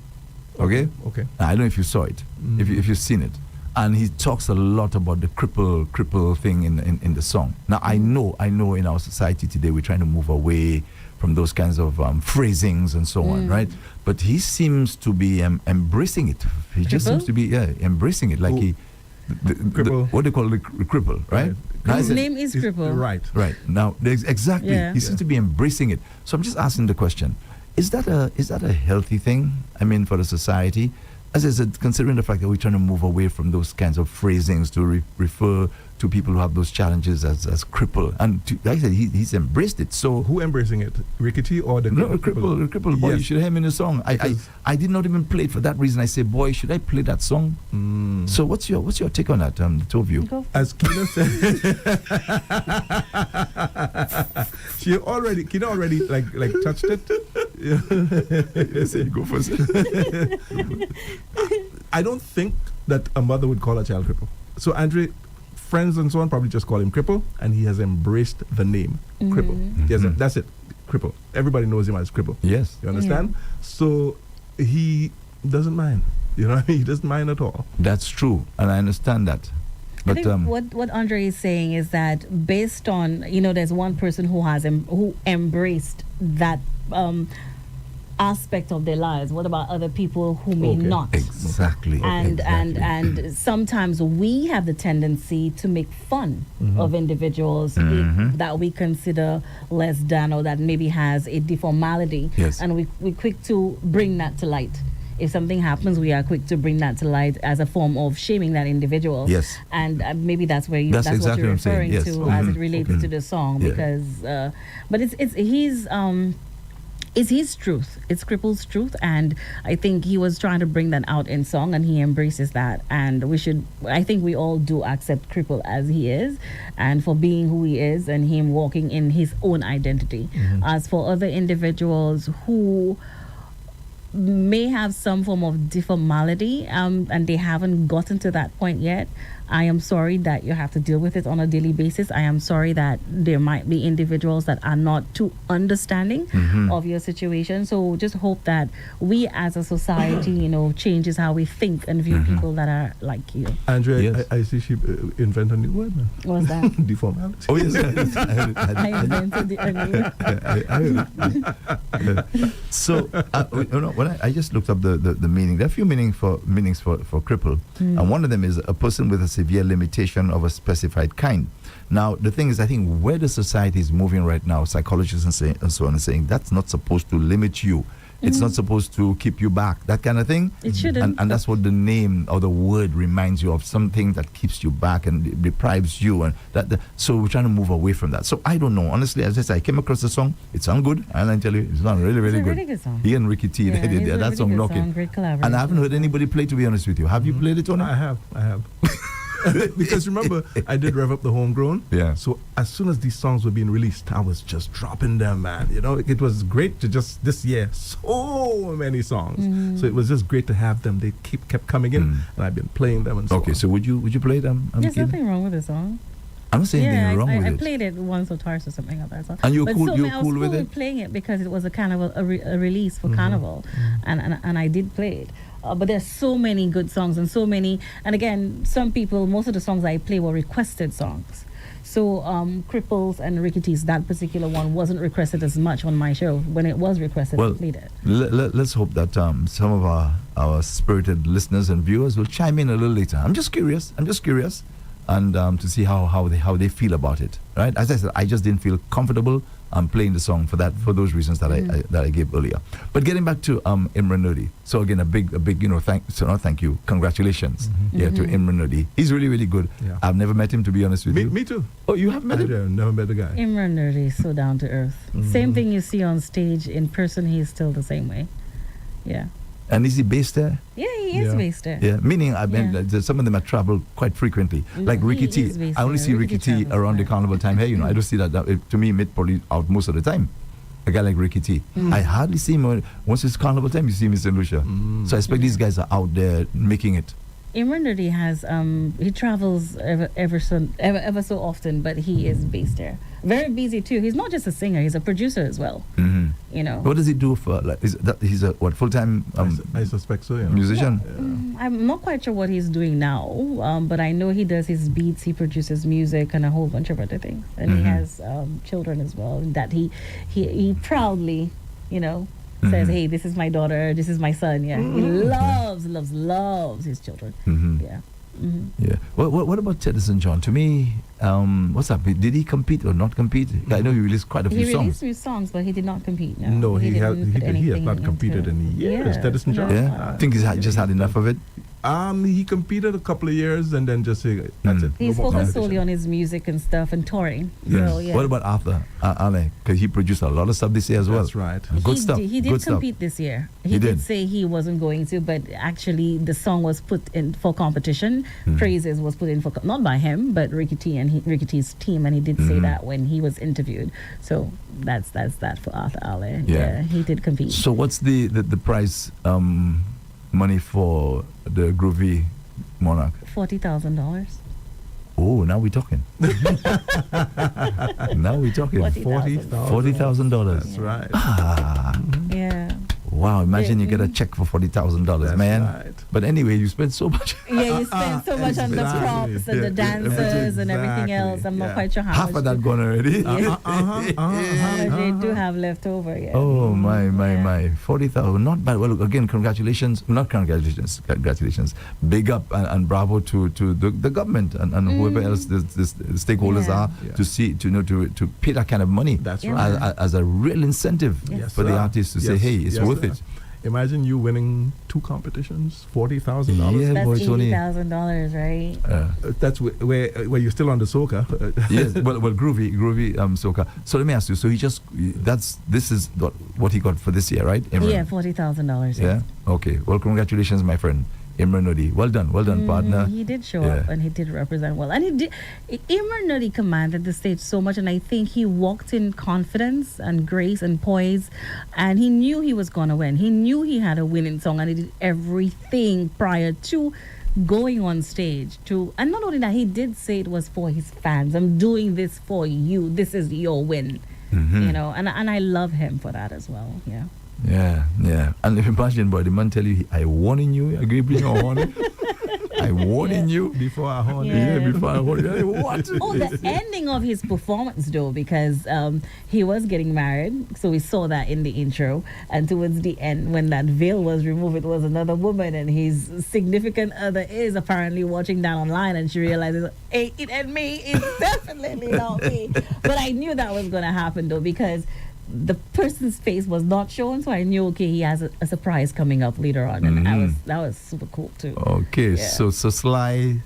Okay? Okay. I don't know if you saw it, if you've seen it. And he talks a lot about the cripple thing in the song. Now, I know in our society today, we're trying to move away from those kinds of phrasings and so on, right? But he seems to be embracing it. He just Cripple? seems to be embracing it, like Who? Cripple. what they call the cripple, right? Now, I His said- name is Cripple. Right. Right now, exactly. Yeah. He seems to be embracing it. So I'm just asking the question: Is that a healthy thing? I mean, for the society, as I said, considering the fact that we're trying to move away from those kinds of phrasings to refer to people who have those challenges as cripple, and like I said, he's embraced it. So Who embracing it? Ricky T or the no, cripple boy, Yes. you should hear him in the song. Because- I did not even play it for that reason. I say, boy, should I play that song? So what's your take on that, the two of you? Go. As Keena said, Keena already like touched it. Yes, you go first. I don't think that a mother would call a child cripple. So Andre, friends and so on probably just call him cripple, and he has embraced the name cripple. Yes, that's it, cripple. Everybody knows him as cripple. Yes. You understand? So he doesn't mind. You know what I mean? He doesn't mind at all. That's true, and I understand that. I But think what Andre is saying is that based on, there's one person who has who embraced that aspect of their lives. What about other people who may Okay. not? exactly. And exactly. and sometimes we have the tendency to make fun of individuals that we consider less than, or that maybe has a deformality. Yes. And we're quick to bring that to light. If something happens, we are quick to bring that to light as a form of shaming that individual. Yes. And maybe that's where That's that's exactly what you're what I'm saying, referring yes. to as it relates to the song. Yeah. Because but it's his truth. It's Cripple's truth, and I think he was trying to bring that out in song, and he embraces that. And I think we all do accept Cripple as he is, and for being who he is, and him walking in his own identity. As for other individuals who may have some form of deformality, and they haven't gotten to that point yet, I am sorry that you have to deal with it on a daily basis. I am sorry that there might be individuals that are not too understanding of your situation. So just hope that we as a society, changes how we think and view people that are like you. Andrea, Yes. I see she invent a new word, man. What's that? Deformality. Oh yes, I heard it. I invented the I heard it. So when I just looked up the meaning, there are a few meanings for cripple, and one of them is a person with a severe limitation of a specified kind. Now the thing is, I think where the society is moving right now, psychologists and so on are saying that's not supposed to limit you. It's not supposed to keep you back, that kind of thing. It shouldn't. And that's what the name or the word reminds you of, something that keeps you back and deprives you. And so we're trying to move away from that. So I don't know. Honestly, as I said, I came across the song. It sounds good. And I tell you, it's not really, really It's a good. really good song. He and Ricky T, Yeah, they did it's a that really song good knocking. song, great collaboration. And I haven't heard anybody play, to be honest with you. Have you played it, Tony? I have. Because remember, I did rev up the homegrown. Yeah. So as soon as these songs were being released, I was just dropping them, man. It was great to just this year, so many songs. So it was just great to have them. They kept coming in, and I've been playing them and so Okay, on. so would you play them? There's nothing wrong with the song. I'm not saying anything wrong with I it. played it once or twice or something like that. So. And you're But cool- so, you're I was cool with it? playing it because it was a Carnival, a release for Carnival, and I did play it. But there's so many good songs and so many, and again, most of the songs I play were requested songs. So Cripples and Ricky T's, that particular one wasn't requested as much on my show. When it was requested, I played it. Let's hope that some of our spirited listeners and viewers will chime in a little later. I'm just curious, and to see how they feel about it. Right? As I said, I just didn't feel comfortable I'm playing the song for those reasons that I gave earlier. But getting back to Imran Nudi. So again, a big thank you, congratulations, to Imran Nudi. He's really, really good. Yeah. I've never met him, to be honest with you. Me too. Oh, you have met him? I've never met the guy. Imran Nudi is so down to earth. Same thing you see on stage. In person, he's still the same way. Yeah. And is he based there? Yeah, he is based there. Yeah, meaning some of them have traveled quite frequently. Like Ricky T. I only see Ricky T around the carnival time here. I don't see that. To me, probably out most of the time. A guy like Ricky T. I hardly see him once it's carnival time. You see him in St. Lucia. So I expect these guys are out there making it. Imran Nudi has he travels ever so often, but he is based there. Very busy too. He's not just a singer; he's a producer as well. What does he do for? He's a full time? I suspect so. Musician. Yeah. I'm not quite sure what he's doing now, but I know he does his beats, he produces music, and a whole bunch of other things. And he has children as well. That he proudly, says, "Hey, this is my daughter. This is my son." Yeah, he loves his children. Yeah. Yeah. What about Teddyson John? To me, what's up? Did he compete or not compete? I know he released quite a few songs. He released few songs, but he did not compete. No, he has anything not competed in years. Teddyson John. Yeah. I think he's just had enough of it. He competed a couple of years and then just say that's it. He's focused solely on his music and stuff and touring. Yes. So, yeah. What about Arthur Ale? Because he produced a lot of stuff this year as well. That's right. Good stuff. He did compete this year. He did say he wasn't going to, but actually the song was put in for competition. Praises was put in for not by him, but Ricky T and Ricky T's team, and he did say that when he was interviewed. So that's that for Arthur Ale. Yeah, he did compete. So what's the prize money for the Groovy Monarch? $40,000. Oh, now we're talking. Now we're talking. $40,000. That's right. Yeah. Wow, imagine you get a check for $40,000, man. Right. But anyway, you spend so much. Yeah, you spend so much on the props and the dancers and everything else. I'm not quite sure how half much. of that gone already. How much they do have left over, yeah. Oh, my. 40,000. Not bad. Well, look, again, congratulations. Not congratulations. Big up and bravo to the government and whoever else the stakeholders are to pay that kind of money. That's right. As a real incentive for the artists to say, hey, it's worth it. Imagine you winning 2 competitions, $40,000. Yeah, that's boy, $80,000, right? That's where you're still on the soca. Yes, well, groovy soca. So let me ask you. So this is what he got for this year, right? Imran? Yeah, $40,000. Yeah. Okay. Well, congratulations, my friend. Imran Nudi. Well done, partner. He did show up and he did represent well. And Imran Nudi commanded the stage so much, and I think he walked in confidence and grace and poise, and he knew he was going to win. He knew he had a winning song, and he did everything prior to going on stage and not only that, he did say it was for his fans. I'm doing this for you. This is your win. And I love him for that as well. Yeah. Yeah. And imagine, boy, the man tell you, I warning you, I give you a warning. I warning you before I horn you. Yeah, before I horn you. What? Oh, the ending of his performance, though, because he was getting married, so we saw that in the intro. And towards the end, when that veil was removed, it was another woman, and his significant other is apparently watching that online, and she realizes, hey, it ain't me. It's definitely not me. But I knew that was going to happen, though, because the person's face was not shown, so I knew he has a surprise coming up later on, and that was super cool too. Okay, so Sly,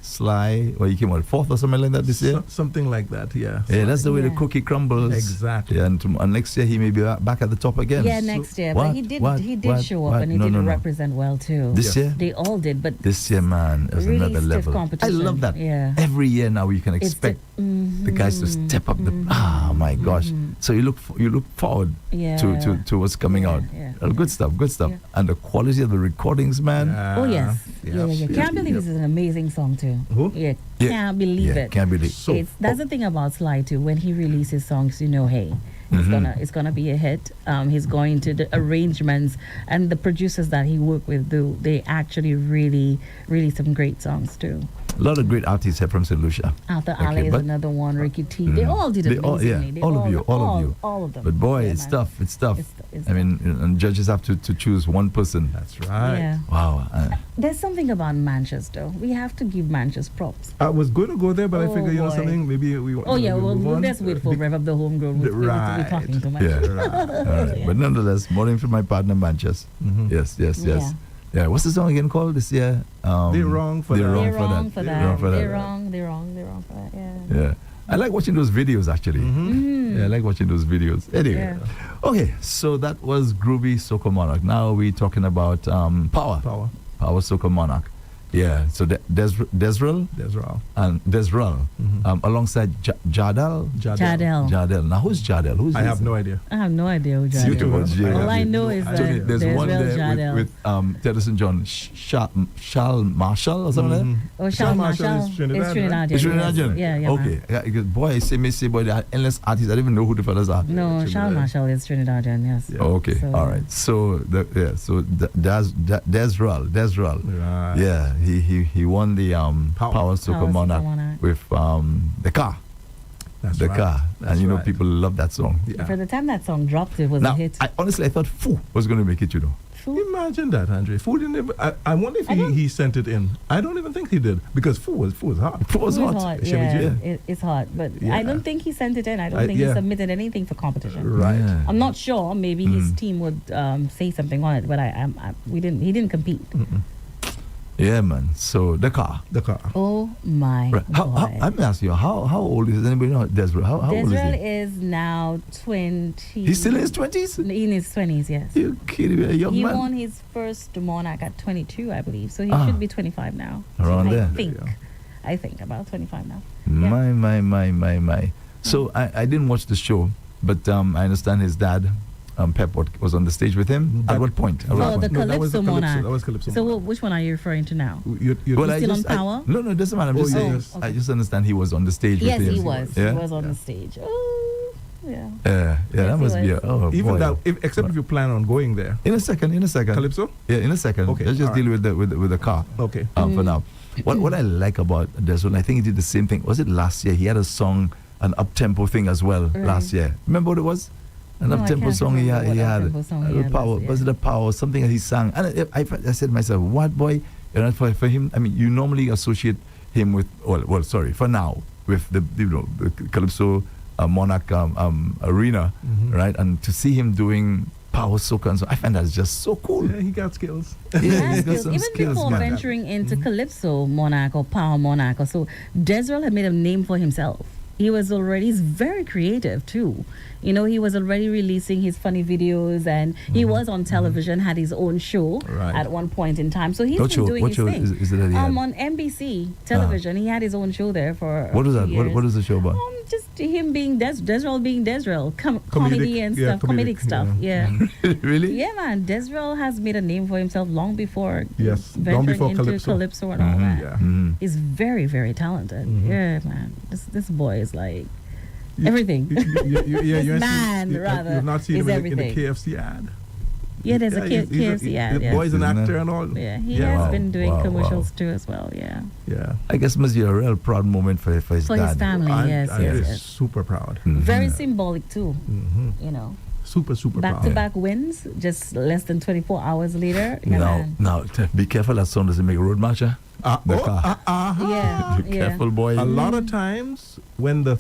well, you came on 4th or something like that this year. Something like that, yeah. Yeah, that's the way the cookie crumbles. Exactly. Yeah, and next year he may be back at the top again. Yeah, next year, but he did show up, and he did represent well too. This year, they all did, but this year, man, is really another level. Competition. I love that. Yeah. Every year now you can expect the guys to step up. My gosh! So you look forward to what's coming out. Yeah. Good stuff. Yeah. And the quality of the recordings, man. Oh yes. Yeah. Can't believe this is an amazing song too. Who? Yeah. Can't believe it. Can't believe. That's the thing about Sly too. When he releases songs, hey, it's gonna be a hit. He's going to the arrangements, and the producers that he worked with they actually really some great songs too. A lot of great artists here from St. Lucia. Arthur Okay, Ali is but- another one. Ricky T. They all did They all, amazingly. yeah, They all of you. all of them. But boy, Yeah, it's man. tough. It's tough. It's I mean, and judges have to choose one person. That's right. Yeah. Wow. There's something about Manchester. We have to give Manchester props. I was going to go there, but I Oh, figure, you know boy. something, maybe we want Oh yeah, we'll well move on. let's wait for Rev Up the Homegrown. We're Right. talking to Yeah. Manchester. All right. But nonetheless, morning from my partner Manchester. Mhm. Yes. Yeah. Yeah. What's the song again called this year? They're wrong for They're that. wrong They're for wrong that. for They're that. wrong for that. They're wrong for that. Yeah. Yeah. I like watching those videos actually. Mm. Yeah, I like watching those videos. Anyway. Yeah. Okay, so that was Groovy Soca Monarch. Now we're talking about Power Soca Monarch. Yeah, so Desrel That's wrong. and Desrel alongside Jadel. Jadel. Now who's Jadel? Who's I this? have no idea. I have no idea who You too, Jadel is. yeah. All I know is that Tony, there's one Real there Jadel. with Tedderson John, Charles Marshall or something like that. Oh, Charles Marshall is Trinidad, is Trinidadian. It's yes. Trinidadian? Yeah, yeah. Okay. Man. Yeah, because boy, I say, boy, there are endless artists. I don't even know who the fellas are. No, Trinidad. Charles Marshall is Trinidadian. Yes. Yeah. Oh, okay. So- All right. So Desrel. Right. Yeah, he won the Power Soca Power Soca Monarch Monarch. with the car. That's The right. car. That's And you know, right. people love that song. Yeah. For the time that song dropped, it was Now, a hit. I honestly thought Foo was going to make it, you know. Imagine that, Andre. Foo didn't even, I wonder if I don't- he sent it in. I don't even think he did because Foo was hot. Foo was It hot. was hot. Chevy Yeah, J. it's hot. But Yeah. I don't think he sent it in. I don't think yeah. he submitted anything for competition. Right. Yeah. I'm not sure. Maybe his team would say something on it, but he didn't compete. Yeah, man. So the car. The car. Oh my Right. God! Let me ask you, how old is anybody know Desrel? How old is Desrel he? is now 20. He's still in his 20s? In his 20s, yes. You kidding me? A young He man. won his first Monarch at 22, I believe. So he Ah. should be 25 now. Around I there. think. Yeah. I think about 25 now. My. So I didn't watch the show, but I understand his dad, Pep, was on the stage with him. At what point? At what Oh, the point? No, that was Calypso the Monarch. That was Calypso So Monarch. which one are you referring to now? Well, He's still on Power? No, it doesn't matter. I'm just Oh, saying. yes. I just understand he was on the stage Yes, with him. he was. Yeah? He was on the stage. Oh, yeah. Yeah, Yes, that he must be. was. Even boy. that, except if you plan on going there. In a second. Calypso? Yeah, in a second. Okay, Let's just all deal with the car Okay. for now. What I like about Desmond, I think he did the same thing. Was it last year? He had a song, an up-tempo thing as well last year. Remember what it was? An No, I up-tempo can't song he remember had. what up-tempo song he The had power. last year. Was it a power? Something that he sang. And I said to myself, what boy? You know, for him, I mean, you normally associate him with, for now, with the Calypso Monarch arena, right? And to see him doing power soca and so, I find that's just so cool. Yeah, he got skills. Yeah, He he's has got skills. some Even skills, before man. venturing into Calypso Monarch or Power Monarch or so, Desrel had made a name for himself. He's very creative too. You know, he was already releasing his funny videos and he was on television, had his own show Right. at one point in time. So he's What been show? doing What his show thing. is it that he had? On NBC television, he had his own show there for What is a that? few What years. is the show about? Just him being Desrel being Desrel, comedy and yeah, stuff, comedic stuff. Yeah. Really? Yeah, man. Desrel has made a name for himself long before Yes, long venturing before into Calypso. Calypso and all that. Yeah. He's very, very talented. Yeah, man. This boy is like everything. You've rather, You've not seen is him in the everything. KFC ad. Yeah, there's a KFC ad. The Yeah. boy's an Isn't actor it? and all. Yeah, he Yeah. has Wow, been doing wow, commercials too as well. Yeah, Yeah. I guess must be a real proud moment for his for dad. his family. Yes, I'm yes. super proud. Very symbolic too. You know, Super back proud. to back wins, just less than 24 hours later. Yeah, man. Now, be careful that son doesn't make a road marcher. The car. Yeah, Be careful, boy. A lot of times when the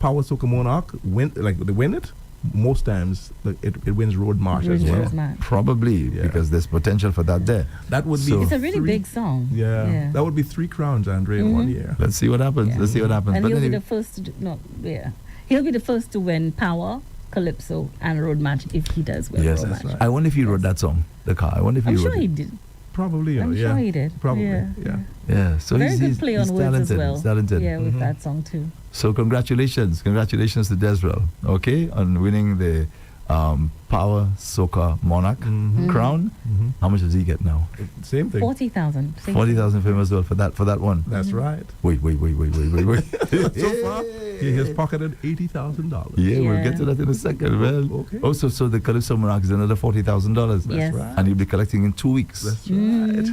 Power Soca Monarch win, like they win it, most times it wins road march as well. Yes, man. Probably Yeah. because there's potential for that there. That would be So- It's a really big song. Yeah, that would be 3 crowns, Andre, in 1 year. Let's see what happens. Yeah. Let's see what happens. And But he'll be anyway, the first to he'll be the first to win Power, Calypso, and Road Match if he does win yes, Road that's Match. right. I wonder if he wrote that song, the car. I wonder if he I'm wrote sure it. he did. Probably, I'm yeah. sure he did. Probably, Yeah. yeah. Yeah, so Very he's, good he's, play he's on words talented. as well. He's talented. Yeah, with that song too. So congratulations to Desrel, okay, on winning the Power Soca Monarch crown. How much does he get now? Same thing. 40,000. 40,000 famous well for that one. That's right. Wait. So far, he has pocketed $80,000. Yeah, we'll Yeah. get to that in a second. Well, Okay. also, so the Calypso Monarch is another $40,000. Yes. right. And you'll be collecting in 2 weeks. That's right.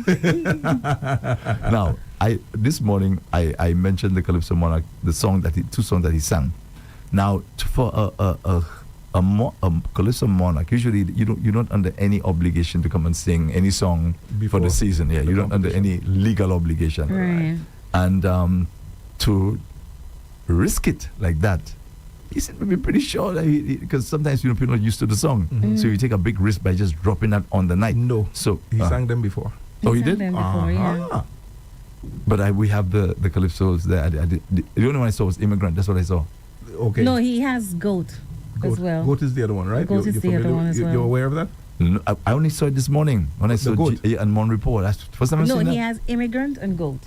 Now, this morning I mentioned the Calypso Monarch, the song that two songs that he sang. Now for a Calypso Monarch, usually you're not under any obligation to come and sing any song Before for the season. Yeah, you're not under any legal obligation. Right. And to risk it like that, he seemed to be pretty sure that because sometimes people are not used to the song, so you take a big risk by just dropping that on the night. No, so he sang them before. Oh, he sang did. them before, yeah. But we have the Calypsos there. The only one I saw was Immigrant. That's what I saw. Okay. No, he has Goat as well. Goat is the other one, right? Goat is the other one as well. You're aware of that? No, I only saw it this morning when I saw Goat. and Mon Report. That's the first time I've No, seen he that. has Immigrant and Goat.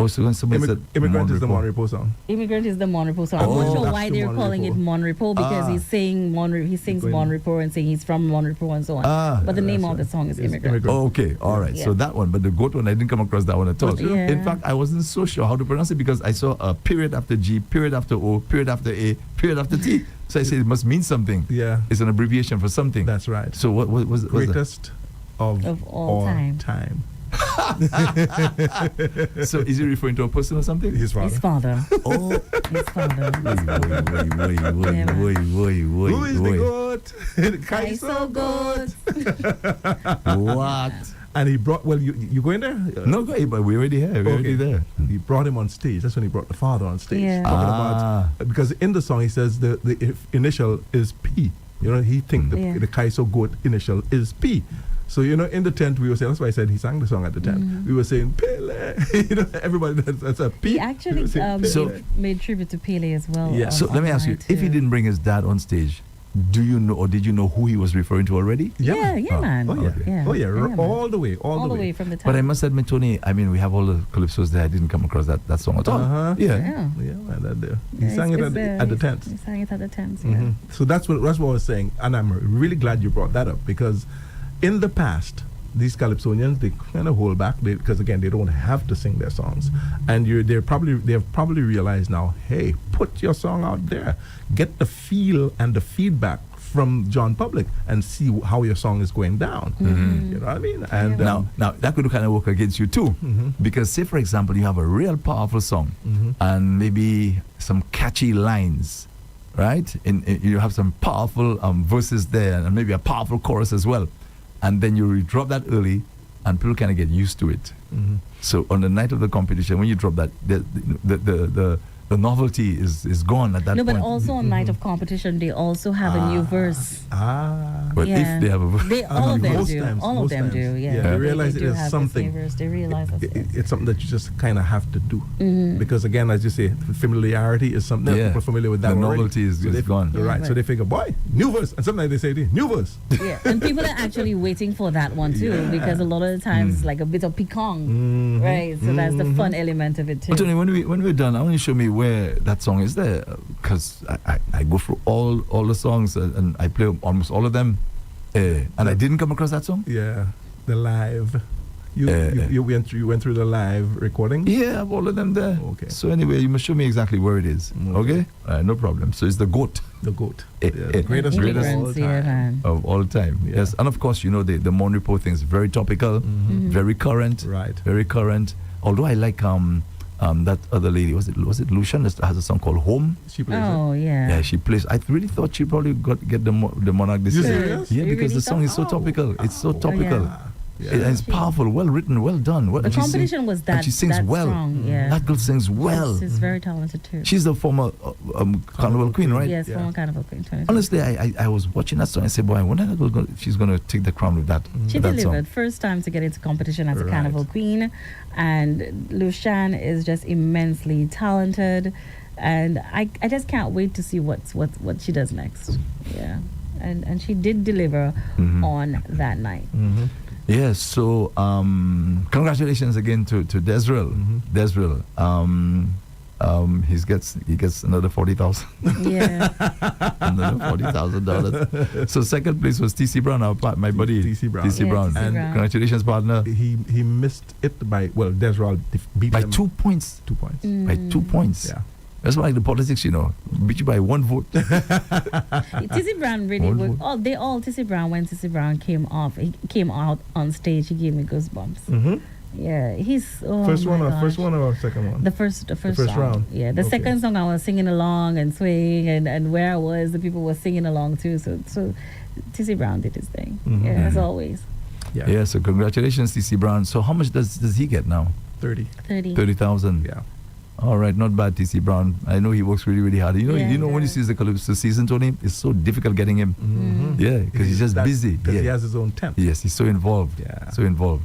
Oh, so when somebody said Immigrant is the Mon Mon Repos song. Immigrant is the Mon Repos song. I'm not sure that's why the they're Mon calling it Repos. Mon Repos because he's saying he sings Going- Mon Repos and saying he's from Mon Repos and so on. But the name of the song is It's Immigrant. Oh, okay, all right. Yeah. So that one, but the Goat one, I didn't come across that one at all. Yeah. In fact, I wasn't so sure how to pronounce it because I saw a period after G, period after O, period after A, period after T. So I said it must mean something. Yeah, It's an abbreviation for something. that's right. So what was that? Greatest of all time. So is he referring to a person or something? His father. His father. Oh, His father. Who is the goat? Calypso Goat. What? And he brought, well, you going there? No, go ahead, but we're already here. We're already there. He brought him on stage. That's when he brought the father on stage. Yeah. Talking about, because in the song he says the initial is P. You know, he thinks the Calypso Goat initial is P. So, you know, in the tent, we were saying, that's why I said he sang the song at the tent. We were saying, Pele. You know, everybody, that's a P. He actually made tribute to Pele as well. Yeah. So let me ask you, if he didn't bring his dad on stage, do you know or did you know who he was referring to already? Yeah, man. Oh, yeah. Yeah. Oh, yeah. Yeah, All the way. All the way from the top. But I must admit, Tony, I mean, we have all the Calypsos there. I didn't come across that song at all. Yeah. Yeah, man, that there. He sang it at the tent. He sang it at the tent, yeah. So that's what I was saying, and I'm really glad you brought that up because in the past, these Calypsonians, they kind of hold back because again they don't have to sing their songs, and they have probably realized now, hey, put your song out there, get the feel and the feedback from John Public and see how your song is going down. You know what I mean? And now that could kind of work against you too, because say for example you have a real powerful song and maybe some catchy lines, right? You have some powerful verses there and maybe a powerful chorus as well, and then you drop that early, and people kind of get used to it. So on the night of the competition, when you drop that, the novelty is gone at that point. No, but also on night of competition, they also have a new verse. But if they have a verse, all of them most do. times, all most of them times. do. Yeah, Yeah, they realize do it is have something. the same verse. They realize that it's something that you just kind of have to do because again, as you say, familiarity is something that people are familiar with. That the already. novelty is gone. Right. So they figure, boy, new verse, and sometimes they say, new verse. Yeah, and people are actually waiting for that one too because a lot of the times it's like a bit of picong, right? So that's the fun element of it too. But Tony, when we're done, I want you to show me where that song is there, because I go through all the songs and I play almost all of them, and I didn't come across that song. Yeah, the live. You went through the live recording. Yeah, I have all of them there. Okay. So anyway, you must show me exactly where it is. Okay. No problem. So it's the goat. The goat. The greatest of all time. Yeah. Yes, and of course, you know the Mon Repos thing is very topical, very current. Right. Very current. Although I like that other lady, was it Lucian, that has a song called Home? She plays Oh yeah. Yeah, she plays. I really thought she probably get the Monarch this You year. serious? Yeah, You because really the song is so topical. It's so topical. yeah. And it's powerful, well written, well done. The competition was that. And she sings that well. strong, yeah. That girl sings well. She's very talented too. She's the former Carnival Queen, right? Yes, Yeah. former Carnival Queen. 2020. Honestly, I was watching that song and said, boy, I wonder how she's going to take the crown with that. She that delivered. song. First time to get into competition as a Right. Carnival Queen, and Lucian is just immensely talented, and I just can't wait to see what she does next. Yeah, and she did deliver on that night. Yes, so congratulations again to Desrel. Desrel. He gets another $40,000. Yeah, Another $40,000. So second place was TC Brown, my buddy TC Brown. TC Yeah, Brown. TC And Brown. congratulations, partner. He missed it by Desral beat By them 2 points. 2 points. By 2 points. Yeah. That's why the politics, beat you by 1 vote. Tizzy Brown really One worked. vote. Tizzy Brown, when Tizzy Brown came out on stage, he gave me goosebumps. Yeah, he's First my one gosh. or second one? The first first song. round. Yeah, the Okay. second song I was singing along and swaying, and where I was, the people were singing along too. So TC Brown did his thing. Yeah, as always. Yeah, so congratulations, TC Brown. So how much does he get now? 30. 30,000. Yeah. All right, not bad, TC Brown. I know he works really, really hard. You know, Yeah, when you see the Calypso season, Tony, it's so difficult getting him. Yeah, because he's just busy. Because Yeah. he has his own tent. Yes, he's so involved. Yeah. So involved.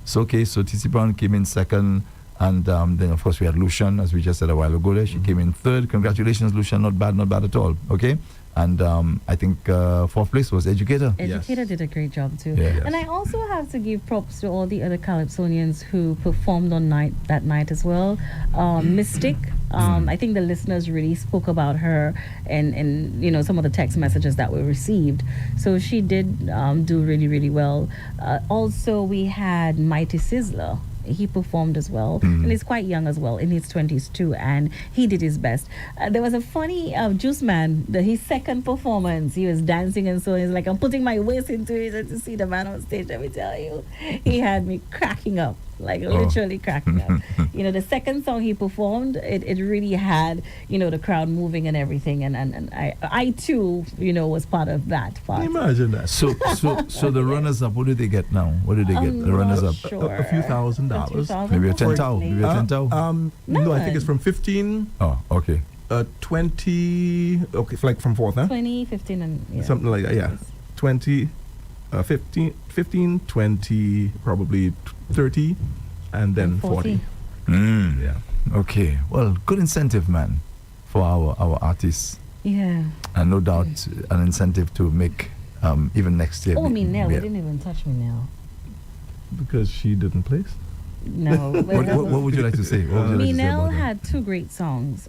So, okay, so TC Brown came in second. And then, of course, we had Lucian, as we just said a while ago there. She came in third. Congratulations, Lucian. Not bad at all. Okay? And I think fourth place was Educator. Educator did a great job too. Yeah. Yes. And I also have to give props to all the other Calypsonians who performed that night as well. Mystic, I think the listeners really spoke about her and you know some of the text messages that we received. So she did do really, really well. Also, we had Mighty Sizzler. He performed as well, and he's quite young as well, in his 20s too, and he did his best. There was a funny Juice Man, his second performance, he was dancing and so he's like, I'm putting my waist into it, and to see the man on stage, let me tell you, he had me cracking up, like literally cracking up. You know, the second song he performed, it really had, you know, the crowd moving and everything, and I too, you know, was part of that part. Imagine that. So the runners-up, what do they get now? What do they get? The runners-up? Sure. A few $1,000. Maybe a 10,000. Maybe a 10,000. No, I think it's from 15, Oh, okay. 20, okay, like from fourth, huh? 20, 15, and yeah. Something like that, yeah. 20, 15, 20, probably 30, and then And 40. Yeah. Okay. Well, good incentive, man, for our artists. Yeah. And no doubt an incentive to make even next year. Oh, me now. Yeah. Didn't even touch me now. Because she didn't place. No. What would you like to say? What would you like to say Minel about it? had two great songs.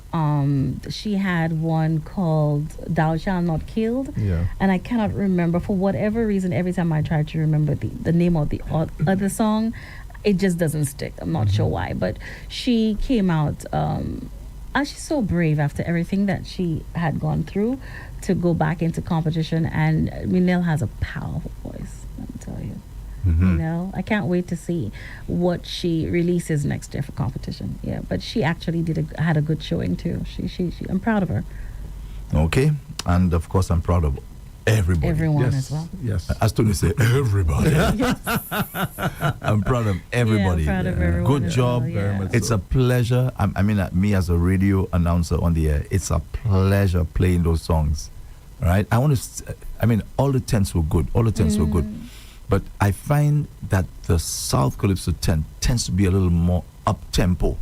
She had one called Thou Shalt Not Killed. Yeah. And I cannot remember, for whatever reason, every time I try to remember the name of the other song, it just doesn't stick. I'm not sure why. But she came out, and she's so brave after everything that she had gone through to go back into competition. And Minel has a powerful voice, let me tell you. You know, I can't wait to see what she releases next year for competition. Yeah, but she actually had a good showing too. She I'm proud of her. Okay. And of course, I'm proud of everybody. Everyone Yes. as well. Yes. As Tony said, everybody. I'm proud of everybody. Yeah, I'm proud of everyone Good as job. well, yeah. Very much It's so. a pleasure. I mean, me as a radio announcer on the air, it's a pleasure playing those songs. Right? I want to. I mean, all the tents were good. All the tents were good. But I find that the South Calypso tent tends to be a little more up tempo.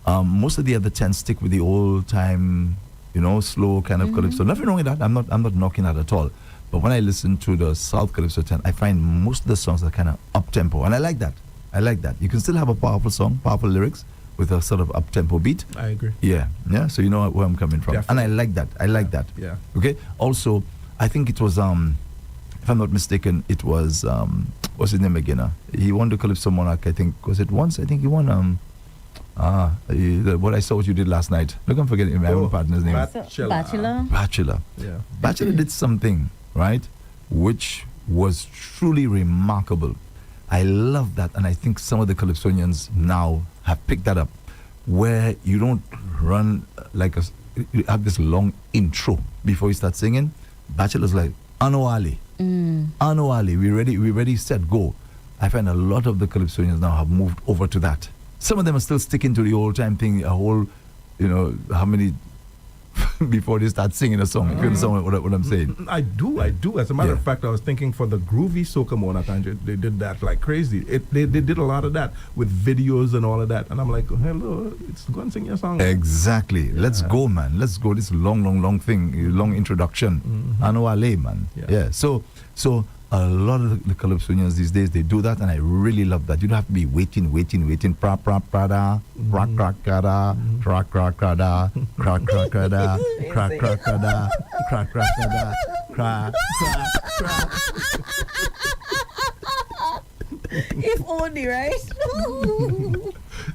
Most of the other tents stick with the old time, you know, slow kind of Calypso. Nothing wrong with that. I'm not knocking that at all. But when I listen to the South Calypso tent, I find most of the songs are kind of up tempo, and I like that. You can still have a powerful song, powerful lyrics with a sort of up tempo beat. I agree. Yeah. So you know where I'm coming from, Definitely. and I like that. I like that. Yeah. Okay. Also, I think it was if I'm not mistaken, it was what's his name again? He won the Calypso Monarch. I think was it once? I think he won what I saw what you did last night. Look, I'm forgetting my own partner's name. Bachelor. Yeah. Bachelor did something, right, which was truly remarkable. I love that, and I think some of the Calypsonians now have picked that up, where you don't run you have this long intro before you start singing. Bachelor's like, Anuali, we ready, set, go. I find a lot of the Calypsonians now have moved over to that. Some of them are still sticking to the old time thing, a whole, you know, how many before they start singing a song. If you understand what I'm saying. I do. As a matter of Yeah. fact, I was thinking for the Groovy Soca Monarch, they did that like crazy. They did a lot of that with videos and all of that. And I'm like, hello, it's go and sing your song. Exactly. Let's go, man. Let's go. This long thing, long introduction. Anuale, man. Yeah. So a lot of the Calypsonians these days, they do that, and I really love that. You don't have to be waiting. Pra pra prada, crack crack kada, crack crack kada, crack crack kada, crack crack kada, crack crack kada, crack crack. If only, right?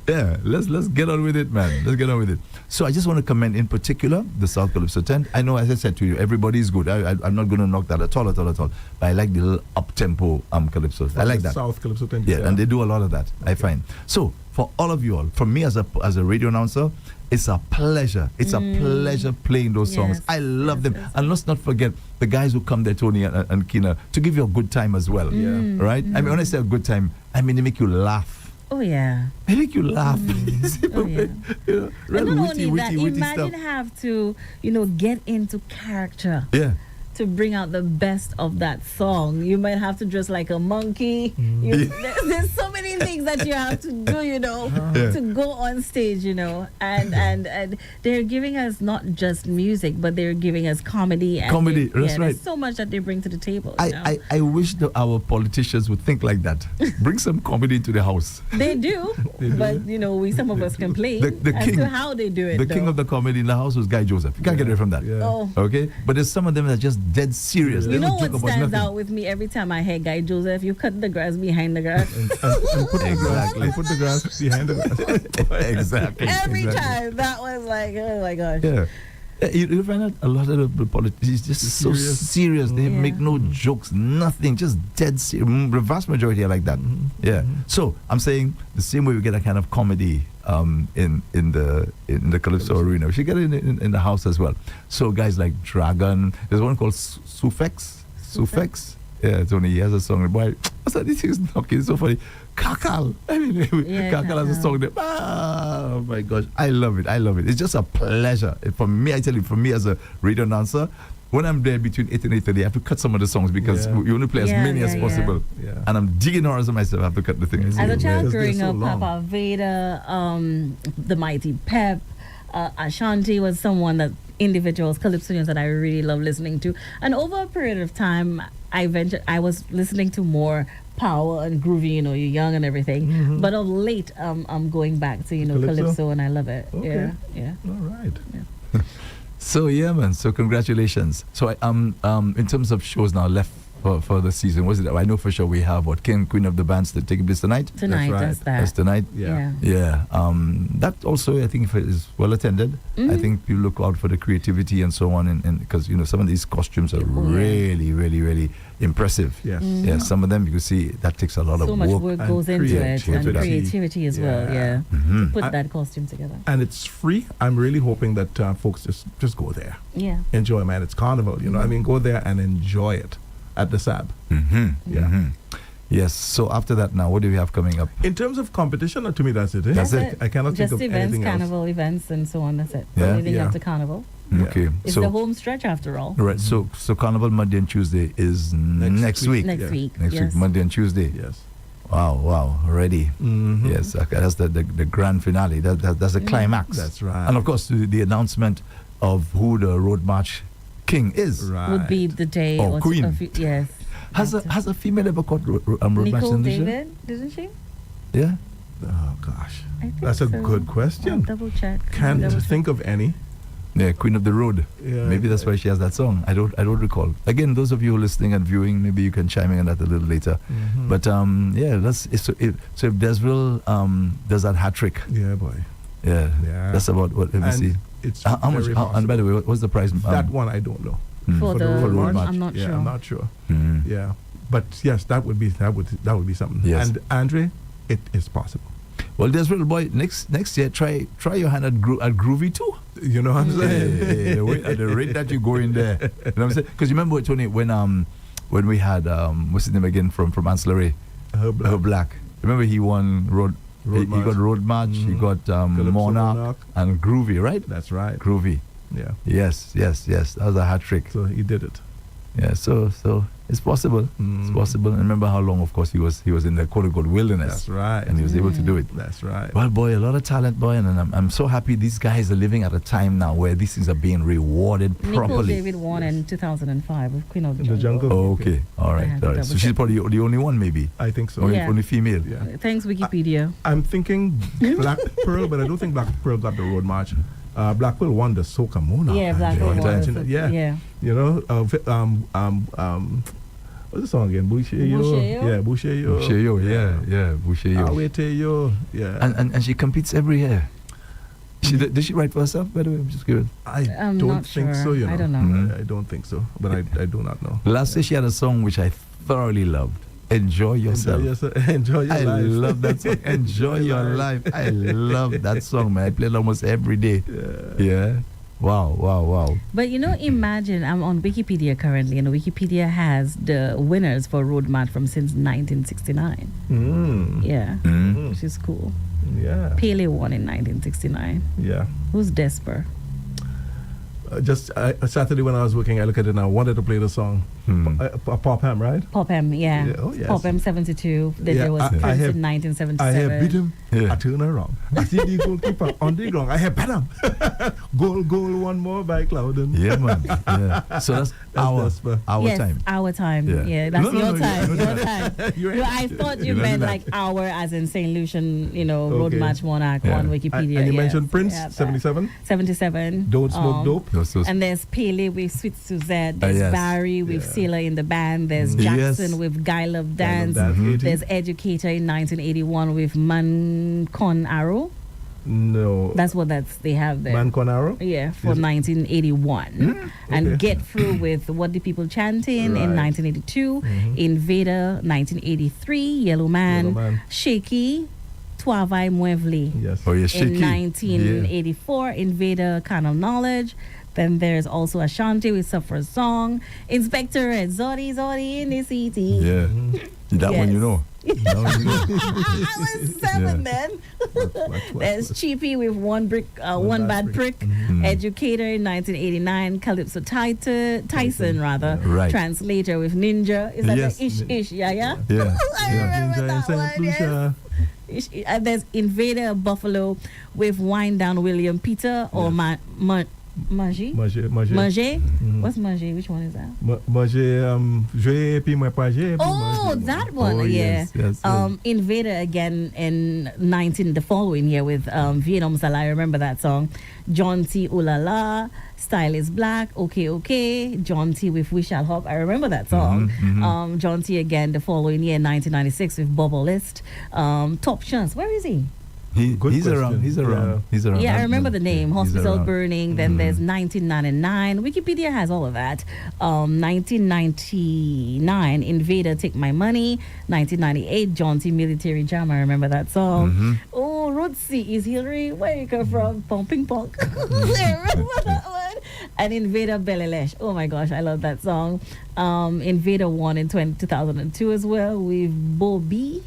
Yeah, let's get on with it, man. Let's get on with it. So I just want to commend in particular the South Calypso tent. I know, as I said to you, everybody's good. I'm not going to knock that at all. But I like the little up-tempo Calypso. I like that. South Calypso tent. Yeah, and they do a lot of that, I find. So for all of you all, from me as a radio announcer, it's a pleasure. It's a pleasure playing those songs. Yes. I love them. And let's not forget the guys who come there, Tony and Keena, to give you a good time as well. Right? I mean, when I say a good time, I mean they make you laugh. Oh, yeah. They make you laugh. Oh, yeah. You know, And not only that, witty imagine stuff. have to, get into character. Yeah. To bring out the best of that song. You might have to dress like a monkey. There's so many things that you have to do, to go on stage, and they're giving us not just music, but they're giving us comedy. And Comedy, that's right. There's so much that they bring to the table. I wish our politicians would think like that. Bring some comedy to the house. They do, but some of us complain The as king, to how they do it. The king of the comedy in the house was Guy Joseph. You can't get away from that. Yeah. Oh. Okay? But there's some of them that are just dead serious. They You know don't what joke about stands nothing. out with me every time I hear Guy Joseph? You cut the grass behind the grass. And put the grass behind the grass. Exactly. Every time. That was like, oh my gosh. Yeah. You find out a lot of the politicians just so serious. They make no jokes, nothing, just dead serious. The vast majority are like that. Yeah. So I'm saying the same way we get a kind of comedy in the Calypso arena, we should get it in the house as well. So guys like Dragon, there's one called Sufex. Yeah, Tony, he has a song. Boy, what's that? This is knocking. It's so funny. Kakal. I mean, Kakal has a song there. Oh my gosh, I love it. It's just a pleasure. For me, I tell you, for me as a radio announcer, when I'm there between 8 and 8:30, I have to cut some of the songs because you only play as many as possible. Yeah. And I'm digging hours of myself. I have to cut the thing. As a child growing so up, long. Papa Vader, the Mighty Pep, Ashanti was someone that individuals, Calypsonians that I really love listening to. And over a period of time, I was listening to more Power and Groovy, you're young and everything. But of late, I'm going back to, Calypso, and I love it. Okay. Yeah. All right. Yeah. So yeah, man. So congratulations. So in terms of shows now left for the season, was it? I know for sure we have Queen of the Bands that taking place tonight. Tonight, right. that's that. That's tonight. Yeah. Yeah. That also I think is well attended. I think you look out for the creativity and so on, and because some of these costumes are really, really, really impressive. Yes. Yeah. Some of them you can see that takes a lot So of much work. work and goes into it, and creativity. creativity as well, Yeah. to put that costume together. And it's free. I'm really hoping that folks just go there. Yeah. Enjoy, man. It's Carnival. I mean, go there and enjoy it at the SAB. Yeah. Yes. So after that, now what do we have coming up? In terms of competition, to me, that's it. Eh? That's it. I cannot Just think of events, anything Carnival events, and so on. That's it. Yeah. Leading Yeah. up to Carnival. Yeah. Okay. It's So the home stretch after all. right. So Carnival Monday and Tuesday is next week. Next Yeah. week. Next yes. week, Monday and Tuesday. Yes. Wow, already. Yes, okay, that's the grand finale. That's the climax. That's right. And of course, the announcement of who the Road March King is. Right. Would be the day. Oh, Queen. Yes. Has a female ever caught Road March Nicole in Lucian? David, didn't she? Yeah. Oh, gosh. I think That's a so. good I'll question. double check. Can't think of any. Yeah, Queen of the Road. Yeah. Maybe that's why she has that song. I don't recall. Again, those of you listening and viewing, maybe you can chime in on that a little later. But yeah, so if Desville does that hat trick, Yeah, boy. yeah, Yeah. that's about what. Let me And see. it's How much? very And by the way, what's the price? that one I don't know. For the Road Road March? I'm not Yeah, sure. I'm not sure. Mm. Yeah, but yes, that would be something. Yes. And Andre, it is possible. Well, Desville boy, next year try your hand at Groovy too. You know what I'm saying? Hey, at the rate that you go in there, you know what I'm saying? Because you remember, Tony, when we had what's his name again from Ancillary, Her Black. Remember he won he March. got Road March, he got Monarch and Groovy, right? That's right. Groovy. Yeah. Yes. That was a hat trick. So he did it. Yeah. So it's possible. It's possible. And remember how long, of course, he was in the quote unquote wilderness. That's right. And he was able to do it. That's right. Well, boy, a lot of talent, boy, and I'm so happy these guys are living at a time now where these things are being rewarded Nicole properly. David won in 2005 with Queen of the In the Jungle. jungle. Oh, okay. All I right. had to All right. double So she's check. probably the only one, maybe. I think so. Only, Yeah. only female. Yeah. Thanks, Wikipedia. I'm thinking Black Pearl, but I don't think Black Pearl got the Road March. Black Pearl won the Soca Monarch. Yeah, Black Pearl won the- Yeah. yeah. You know, what's the song again? Boucher Yo. Boucher Yo? Yeah, Boucher Yo. Boucher Yo, yeah. Boucher Yo. Awete Yo. Yeah. And she competes every year. Did she write for herself, by the way? I'm just curious. I I'm don't not think sure. so, you know. I don't know. I don't think so, but I do not know. Last year she had a song which I thoroughly loved. Enjoy yourself. Enjoy your I life. love that song. Enjoy your life. I love that song, man. I play it almost every day. Yeah. Wow. But imagine, I'm on Wikipedia currently, and Wikipedia has the winners for Road March from since 1969. Yeah, which is cool. Yeah. Pele won in 1969. Yeah. Who's Desper? Just Saturday when I was working, I looked at it and I wanted to play the song. Pop Ham, right? Pop M, yeah. Yeah, oh, yes. Pop M 72. Then Yeah, there was I Prince have- in 1977. I have beat him. Yeah. I turn around. I see the goalkeeper on the ground. I have beat him. goal, one more by Clouden. Yeah, man. Yeah. So that's our Desper. Yes, time. our time. Yeah. Yeah, that's No, your no, time. you're Your time. You're No, right. I thought you You're not meant doing like our as in St. Lucian, Road Okay. March Monarch Yeah. on Wikipedia. And you yes. mentioned Prince, Yeah, that. 77. 77. Don't smoke dope. And there's Pele with Sweet Suzette. There's yes. Barry with Yeah. Sailor in the band. There's Yes. Jackson with Guy Love Dance. Dance, 80. There's Educator in 1981 with Man Con Arrow. No. That's what they have there. Man Conaro. Yeah, for Is it? 1981. And Okay. Get Through with What the People Chanting in Right. 1982. Invader 1983. Yellow Man. Yellow Man. Shaky. Tuavai Muevli. Yes. Oh, yeah, shaky. In 1984, Invader Carnal Knowledge. Then there's also Ashanti with Sufferer's Song. Inspector at Zodi in the city. Yeah. That one Yes. you know. That one you know. I was 7 then. There's Cheapy with One Bad Prick. Educator in 1989. Calypso Tyson rather. Right. Translator with Ninja. Is that Yes. the Ish? Yeah. Yeah. I Yeah. remember Ninja in that St. one. Yes. Lucia. And there's Invader Buffalo with Wind Down William Peter or Magie. Manger. Manger? What's Manger? Which one is that? Manger, jouer, puis moi pas jouer. puis Oh, manger. that one, Oh, yeah. yes. Invader again in the following year with Vietnam Salah. I remember that song. John T. Ooh La La, Style is Black, Okay. John T. with We Shall Hop. I remember that song. John T. again the following year, 1996 with Bubble List. Top Chance, where is he? He's question. around. He's around. Yeah. He's around. Yeah, I remember the name. He's Hospital around. Burning. Then there's 1999. Wikipedia has all of that. 1999, Invader Take My Money. 1998, John T. Military Jam. I remember that song. Oh, Road C is Hillary. Where you come from? Pumping Punk. I remember that one. And Invader Belesh. Oh my gosh, I love that song. Invader won in 2002 as well with Bobby.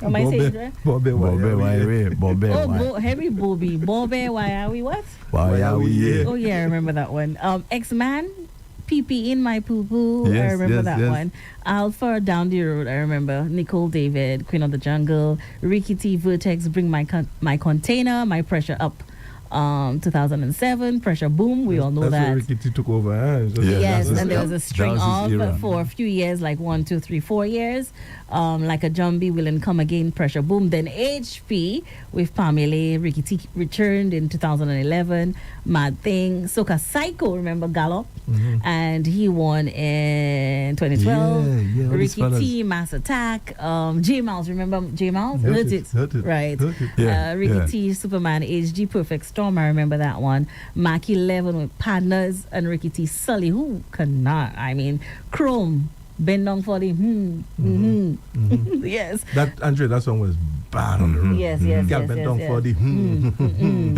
Am I saying it right? Bobby, Bobby, why why we? Bobby, Oh, why? Harry Bobby. Bobby, why are we what? Why are we here? Oh, yeah, I remember that one. X-Man, PP in my poo-poo. I Yes, remember yes, that yes. one. Alpha, Down the Road. I remember. Nicole David, Queen of the Jungle. Ricky T, Vertex, Bring My Container, My Pressure Up. 2007, Pressure Boom. We all know That's that. where Ricky T took over. Huh? Yeah, Yes, that's and there his- was a string that was his era. of for a few years, like 1, 2, 3, 4 years. Like a Jumbie, Will and Come Again, Pressure Boom. Then HP with Pamela, Ricky T returned in 2011. Mad Thing, Soca Psycho, remember Gallop? And he won in 2012. Yeah, all these Ricky fellas. T, Mass Attack. J Mouse, remember J Mouse? Hurt It. Right. Hurt It. Yeah, Ricky yeah. T, Superman, HG, Perfect Storm. I remember that one. Mark 11 with Partners and Ricky T, Sully. Who cannot? I mean, Chrome, Bend Down for the Yes. That song was bad on the road. Yes. Gal bent down for the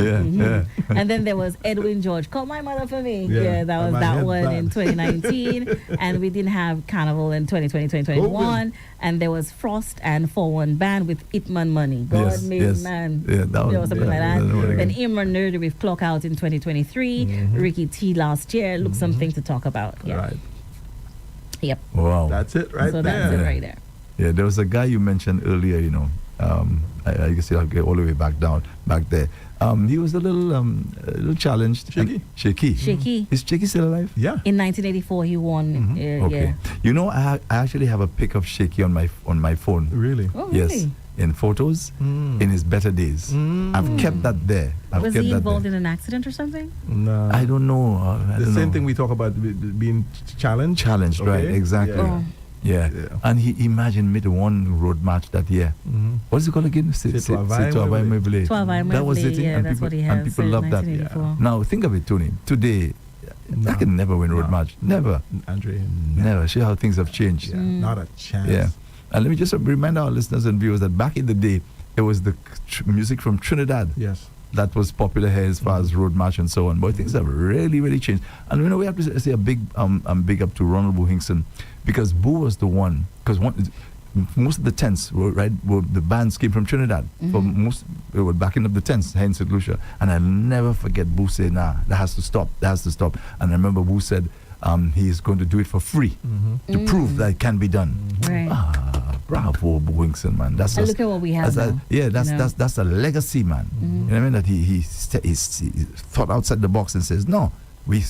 Yeah. And then there was Edwin George, Call My Mother for Me. Yeah, Yeah, that was my that head one in bad. 2019. And we didn't have Carnival in 2020, 2021. And there was Frost and 4-1 Band with Itman Money. God Yes, made yes. man. Yeah, that There one. was something like Yeah, that. that one Then again. Imran Nerdy with Clock Out in 2023. Ricky T last year. Look, something to talk about. Yeah. Right. Yep. Wow. That's it right So there. that's it right there. Yeah, there was a guy you mentioned earlier, I guess I'll get all the way back there. He was a little challenged. Shaky? Shaky. Is Shaky still alive? Yeah. In 1984, he won. Okay. Yeah. I actually have a pic of Shaky on my phone. Really? Oh, really? Yes, in photos, in his better days. I've kept that there. Was he involved in an accident or something? No. I don't know. I The don't same know. thing we talk about being challenged. Challenged, right? Okay. Exactly. Yeah. Oh. Yeah. And he imagined me the one road march that year. What is it called again? C'est toi, vai, That was it. Yeah, and that's people, what he has. and people love that. Now think of it, Tony. Today, I can never win road march. Never. Andre, Never. See how things have changed. Yeah, not a chance. Yeah. And let me just remind our listeners and viewers that back in the day, it was the music from Trinidad. Yes. That was popular here as far as road march and so on. But things have really, really changed. And we have to say a big big up to Ronald Boo Hinkson, because Boo was the one, because most of the tents the bands came from Trinidad. For most, they were backing up the tents here in St. Lucia. And I'll never forget Boo saying, nah, that has to stop. And I remember Boo said he is going to do it for free to prove that it can be done. Right. Bravo, Boo Hinkson, man. That's look at what we have now. That's a legacy, man. You know what I mean? That he thought outside the box and says, no, we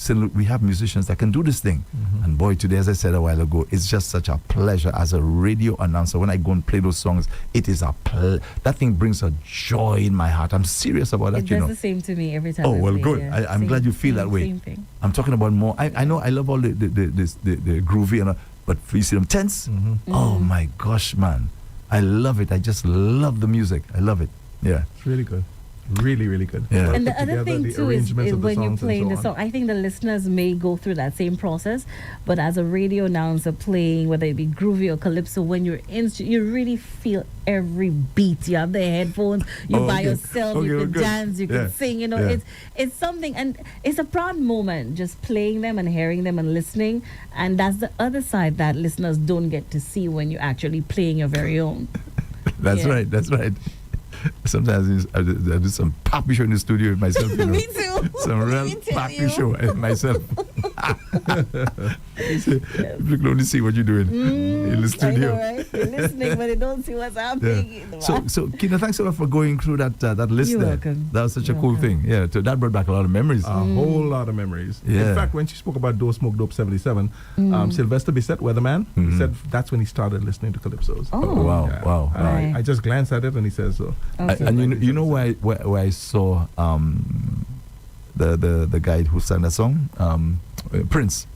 have musicians that can do this thing. And boy, today, as I said a while ago, it's just such a pleasure as a radio announcer. When I go and play those songs, it is that thing brings a joy in my heart. I'm serious about that. It does the same to me every time. Oh, well, good. Yeah. I'm glad you feel that way. Same thing. I'm talking about more. I know I love all the groovy and but you see them tents. Oh my gosh, man, I love it. I just love the music. I love it. Yeah, it's really good. Really, really good. Yeah. And the other thing too is when you're playing the song, I think the listeners may go through that same process, but as a radio announcer playing, whether it be groovy or calypso, when you're in, you really feel every beat. You have the headphones, you by yourself, you can dance, you can sing. You know, it's something, and it's a proud moment just playing them and hearing them and listening. And that's the other side that listeners don't get to see when you're actually playing your very own. That's right. That's right. Sometimes I do some poppy show in the studio with myself. You know. Me too. Some real poppy show with myself. You can only see what you're doing in the studio. I know, right? You're listening, but they don't see what's happening. Yeah. So Keena, thanks a lot for going through that list. You're there. welcome. That was such a cool thing. Yeah, so that brought back a lot of memories. A whole lot of memories. Yeah. In fact, when she spoke about Dope Smoke Dope 77, Sylvester Bissett, weatherman, he said that's when he started listening to Calypsos. Oh, wow, Yeah. wow. I just glanced at it and he says so. And you know where I saw the guy who sang that song, Prince.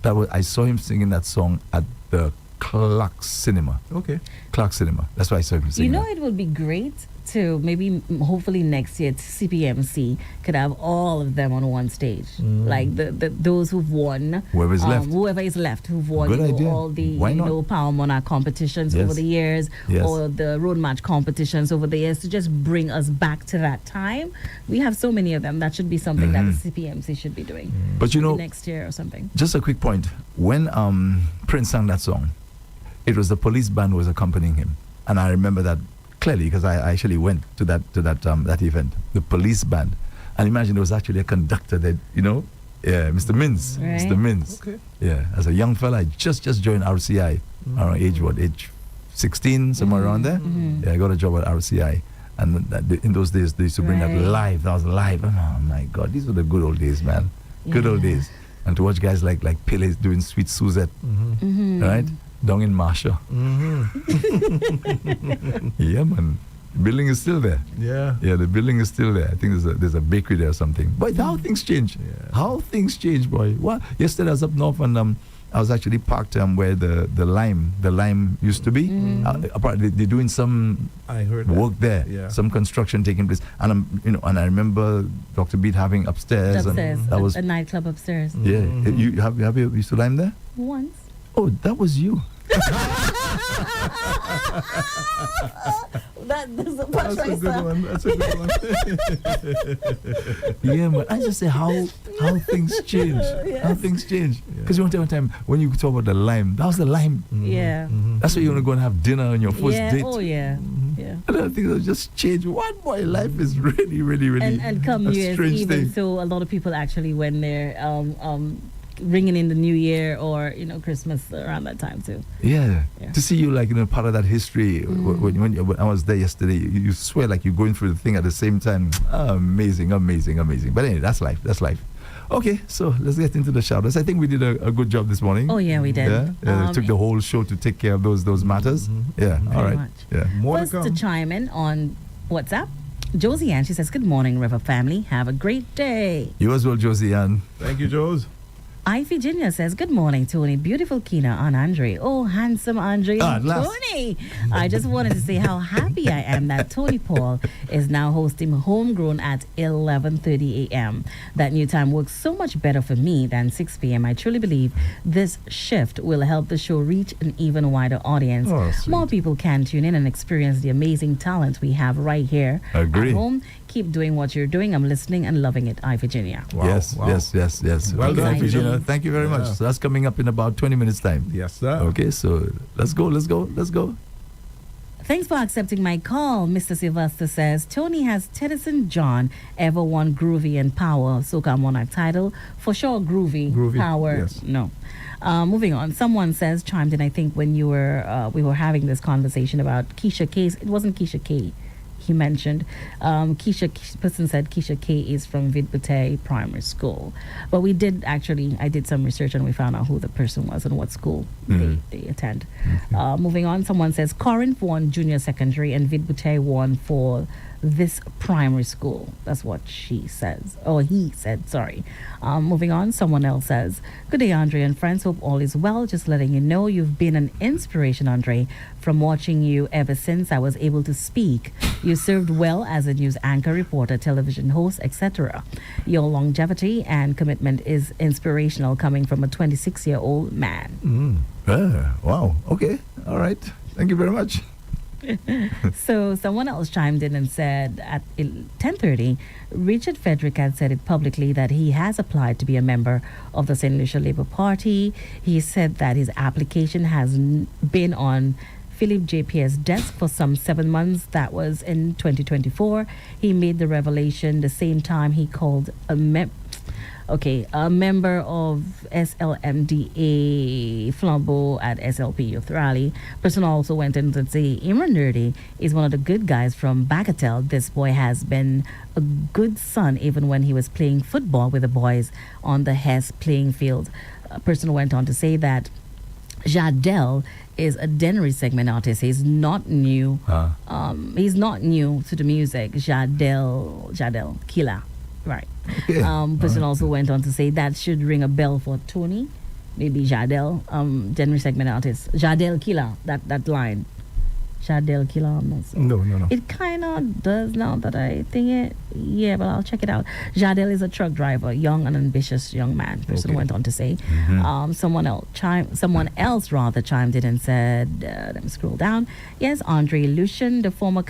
I saw him singing that song at the Clark Cinema. Okay. Clark Cinema. That's why I saw him singing. You know, it would be great to maybe, hopefully next year, CPMC could have all of them on one stage, like those who've won, whoever is left, who've won Good idea. all the Why not? Power Monarch competitions over the years, or the road march competitions over the years, to just bring us back to that time. We have so many of them. That should be something that the CPMC should be doing. But you know, next year or something. Just a quick point. When Prince sang that song, it was the police band who was accompanying him, and I remember that clearly because I actually went to that event. The police band, and imagine there was actually a conductor that Mr. Mins, right. Mr. Mins. Okay. Yeah, as a young fella, I just joined RCI around age 16, somewhere around there. Yeah, I got a job at RCI. And in those days, they used to bring that live. That was live. Oh my God, these were the good old days, man. Good old days. And to watch guys like Pele doing Sweet Suzette, right? Down in Marsha. Yeah, man. The building is still there. Yeah. Yeah, the building is still there. I think there's a bakery there or something. But how things change. Yeah. How things change, boy. What? Yesterday I was up north and I was actually parked where the lime used to be. Apparently they're doing some work there. Yeah. Some construction taking place. And and I remember Dr. Beat having upstairs. And that was a nightclub upstairs. Yeah. You have you used to lime there? Once. Oh, that was you. That's a good one. That's a good one. Yeah, man. I just say how things change. How things change. Because one time when you talk about the lime, that was the lime. Yeah. That's why you want to go and have dinner on your first date. Oh yeah. Yeah. And I think it'll just change. What boy, life is really, really, really and come New Year's Eve, thing. so a lot of people actually when they're ringing in the New Year or Christmas around that time too. Yeah. To see you part of that history. When I was there yesterday, you swear like you're going through the thing at the same time. Amazing. But anyway, that's life. Okay, so let's get into the shoutouts. I think we did a good job this morning. Oh yeah, we did. Yeah, it took the whole show to take care of those matters. Yeah, all right. Much. Yeah. More First to come. to chime in on WhatsApp, Josie Ann. She says, "Good morning, Rev-Up family. Have a great day." You as well, Josie Ann. Thank you, Joes. Virginia says, good morning, Tony. Beautiful Keena and Andre. Oh, handsome Andre Ah, and at last. Tony. I just wanted to say how happy I am that Tony Paul is now hosting Homegrown at 11:30 a.m. That new time works so much better for me than 6 p.m. I truly believe this shift will help the show reach an even wider audience. Oh, sweet. More people can tune in and experience the amazing talent we have right here Agree. at home. Keep doing what you're doing. I'm listening and loving it. Virginia. Wow, Yes, wow. yes. Well Okay, done, Virginia. Virginia. Thank you very much. Yeah. So that's coming up in about 20 minutes' time. Yes, sir. Okay, so let's go. Thanks for accepting my call. Mr. Sylvester says, Tony, has Teddyson John ever won Groovy and Power Soca Monarch title? For sure, Groovy. Power, yes. no. Moving on. Someone says, chimed in, I think, when you were we were having this conversation about Keisha K's. It wasn't Keisha K. He mentioned person said Keisha K is from Vidbute Primary School, but I did some research and we found out who the person was and what school they attend. Moving on, someone says Corinth won junior secondary and Vidbute won for this primary school. That's what she says. Oh, he said, sorry. Moving on, someone else says, good day, Andre and friends. Hope all is well. Just letting you know you've been an inspiration, Andre, from watching you ever since I was able to speak. You served well as a news anchor, reporter, television host, etc. Your longevity and commitment is inspirational coming from a 26-year-old man. Wow. Okay. All right. Thank you very much. So someone else chimed in and said at 10:30, Richard Frederick had said it publicly that he has applied to be a member of the St. Lucia Labour Party. He said that his application has been on Philip J. Pierce's desk for some 7 months. That was in 2024. He made the revelation the same time he called a member of SLMDA Flambeau at SLP Youth Rally. Person also went in to say Imran Nerdy is one of the good guys from Bagatelle. This boy has been a good son even when he was playing football with the boys on the Hess playing field. A person went on to say that Jadel is a Dennery segment artist. He's not new. He's not new to the music. Jadel Kila. Right. Okay. Person also went on to say that should ring a bell for Tony, maybe Jadel, January segment artist. Jadel Killer, that line. Jadel Killer, I'm not sure. No. It kind of does now that I think it. Yeah, but I'll check it out. Jadel is a truck driver, young and ambitious young man. Person went on to say. Someone else chimed in and said, let me scroll down. Yes, Andre Lucian, the former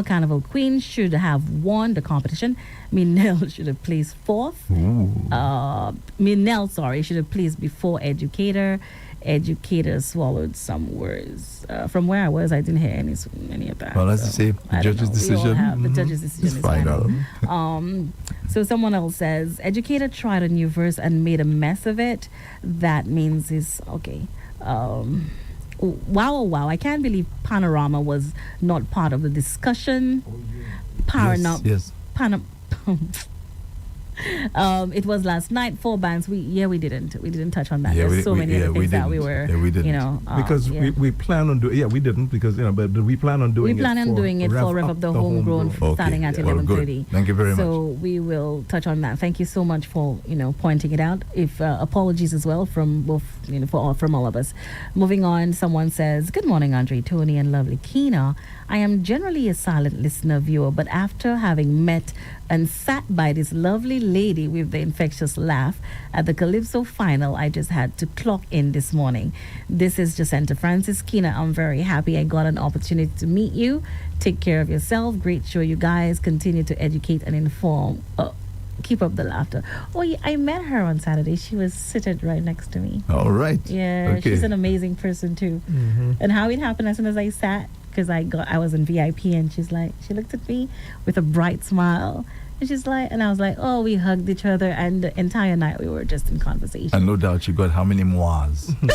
Carnival queen, should have won the competition. Minel should have placed fourth. Minel, should have placed before Educator. Educator swallowed some words. From where I was, I didn't hear any of that. Well, that's the same. The judge's decision. The judge's decision is final. So someone else says, Educator tried a new verse and made a mess of it. That means it's okay. Wow. I can't believe Panorama was not part of the discussion. Yes. It was last night. 4 bands. We didn't touch on that. Yeah, There's so many other things that we didn't. were. Yeah, we didn't. Because we plan on doing. Yeah, we didn't because but we plan on doing. We plan on doing it for Rev-Up the Homegrown starting at 11:30. Thank you very much. So we will touch on that. Thank you so much for pointing it out. If apologies as well from both from all of us. Moving on, someone says, "Good morning, Andre, Tony, and lovely Keena. I am generally a silent listener viewer, but after having met and sat by this lovely lady with the infectious laugh at the Calypso final, I just had to clock in this morning. This is Jacinta Francis. Keena, I'm very happy I got an opportunity to meet you. Take care of yourself. Great show, you guys. Continue to educate and inform. Keep up the laughter." Oh, yeah, I met her on Saturday. She was seated right next to me. All right. Yeah, Okay. she's an amazing person too. And how it happened as soon as I sat, because I was in VIP, and she looked at me with a bright smile. And she's like, and I was like, oh, we hugged each other, and the entire night we were just in conversation. And no doubt you got how many mois? No,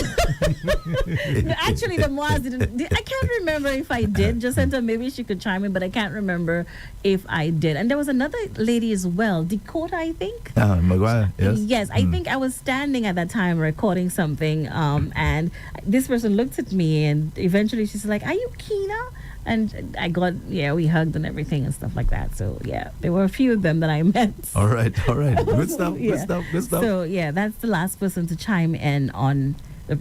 actually, the mois didn't. I can't remember if I did. Jacinta, maybe she could chime in, but I can't remember if I did. And there was another lady as well, Dakota, I think. Maguire, yes. Yes, I think I was standing at that time recording something, and this person looked at me, and eventually she's like, "Are you Keena?" And we hugged and everything and stuff like that. So yeah, there were a few of them that I met. All right. Good stuff. Good stuff. So yeah, that's the last person to chime in on the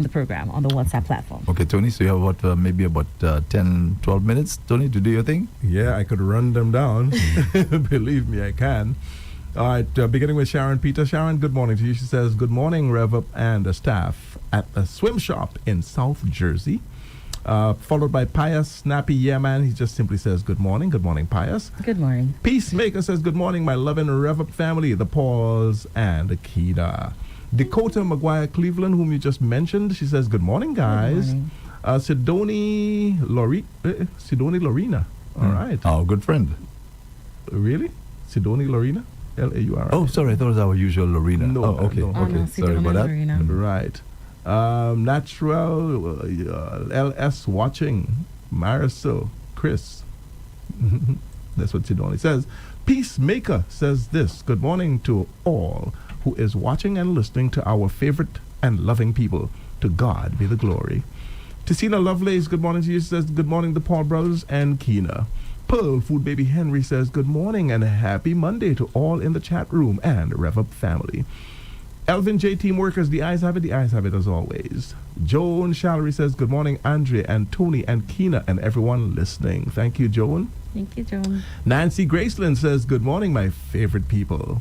program on the WhatsApp platform. Okay, Tony. So you have maybe about 10, 12 minutes, Tony, to do your thing. Yeah, I could run them down. Believe me, I can. All right, beginning with Sharon Peter. Sharon, good morning to you. She says, good morning, Rev-Up and the staff at a swim shop in South Jersey. Followed by Pius Snappy. Yeah, man. He just simply says, good morning. Good morning, Pius. Good morning. Peacemaker says, good morning, my loving Rev-Up family, the Pauls and the Keena. Dakota McGuire Cleveland, whom you just mentioned, she says, good morning, guys. Good morning. Sidoni Lorena. All right. Our good friend. Really? Sidoni Lorena? L-A-U-R. Oh, sorry. I thought it was our usual Lorena. No, okay. no. Okay. No, Sorry about that. Lorena. Right. Natural LS watching. Marisol. Chris. That's what Sidoni says. Peacemaker says this. Good morning to all who is watching and listening to our favorite and loving people. To God be the glory. Ticina Lovelace, good morning to you. She says, good morning, the Paul brothers and Keena. Pearl Food Baby Henry says, good morning and happy Monday to all in the chat room and Rev-Up family. Elvin J. Team Workers, the eyes have it as always. Joan Shallery says, good morning, Andre and Tony and Keena and everyone listening. Thank you, Joan. Thank you, Joan. Nancy Graceland says, good morning, my favorite people.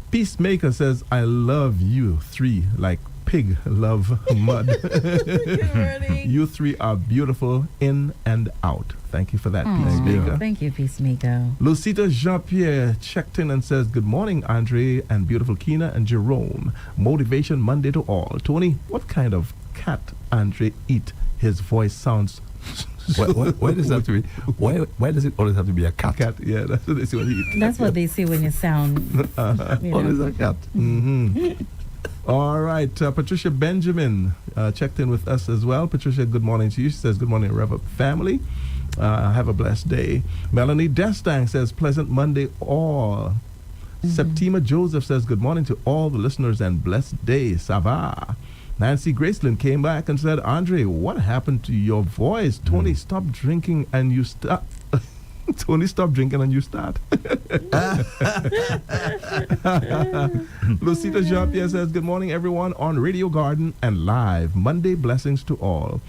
Peacemaker says, I love you three like pig love mud. Good morning. You three are beautiful in and out. Thank you for that, Peacemaker. Thank you, Peacemaker. Lucita Jean-Pierre checked in and says, good morning, Andre and beautiful Keena and Jerome. Motivation Monday to all. Tony, what kind of cat Andre eat? His voice sounds... Why does it have to be? Why does it always have to be a cat? Cat, yeah, that's what they say when you eat. That's what they say when you sound. Always a cat. Mm-hmm. All right, Patricia Benjamin checked in with us as well. Patricia, good morning to you. She says, good morning, Rev-Up family. Have a blessed day. Melanie Destang says, pleasant Monday all. Septima Joseph says, good morning to all the listeners and blessed day. Sava. Nancy Graceland came back and said, Andre, what happened to your voice? Tony, stop drinking and you start. Tony, stop drinking and you start. Lucita Jean-Pierre says, good morning, everyone, on Radio Garden and live. Monday blessings to all.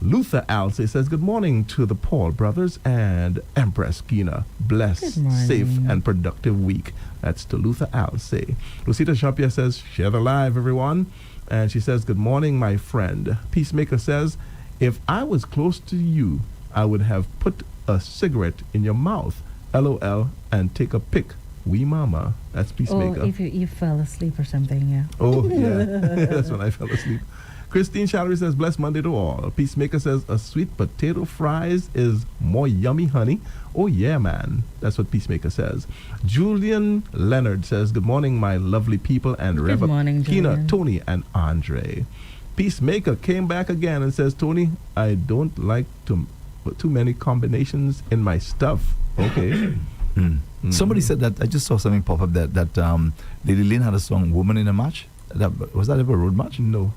Luther Alce says, good morning to the Paul brothers and Empress Keena. Blessed, safe, and productive week. That's to Luther Alce. Lucita Jean-Pierre says, share the live, everyone. And she says, good morning, my friend. Peacemaker says, if I was close to you, I would have put a cigarette in your mouth. LOL, and take a pic. Wee mama. That's Peacemaker. Oh, if you fell asleep or something, yeah. Oh, yeah. That's when I fell asleep. Christine Shallery says, blessed Monday to all. Peacemaker says, a sweet potato fries is more yummy, honey. Oh, yeah, man. That's what Peacemaker says. Julian Leonard says, good morning, my lovely people, and Good morning, Keena, Julian. Tony, and Andre. Peacemaker came back again and says, Tony, I don't like too many combinations in my stuff. Okay. Somebody said that, I just saw something pop up that Lady Lynn had a song, Woman in a Match. Was that ever a road match? No.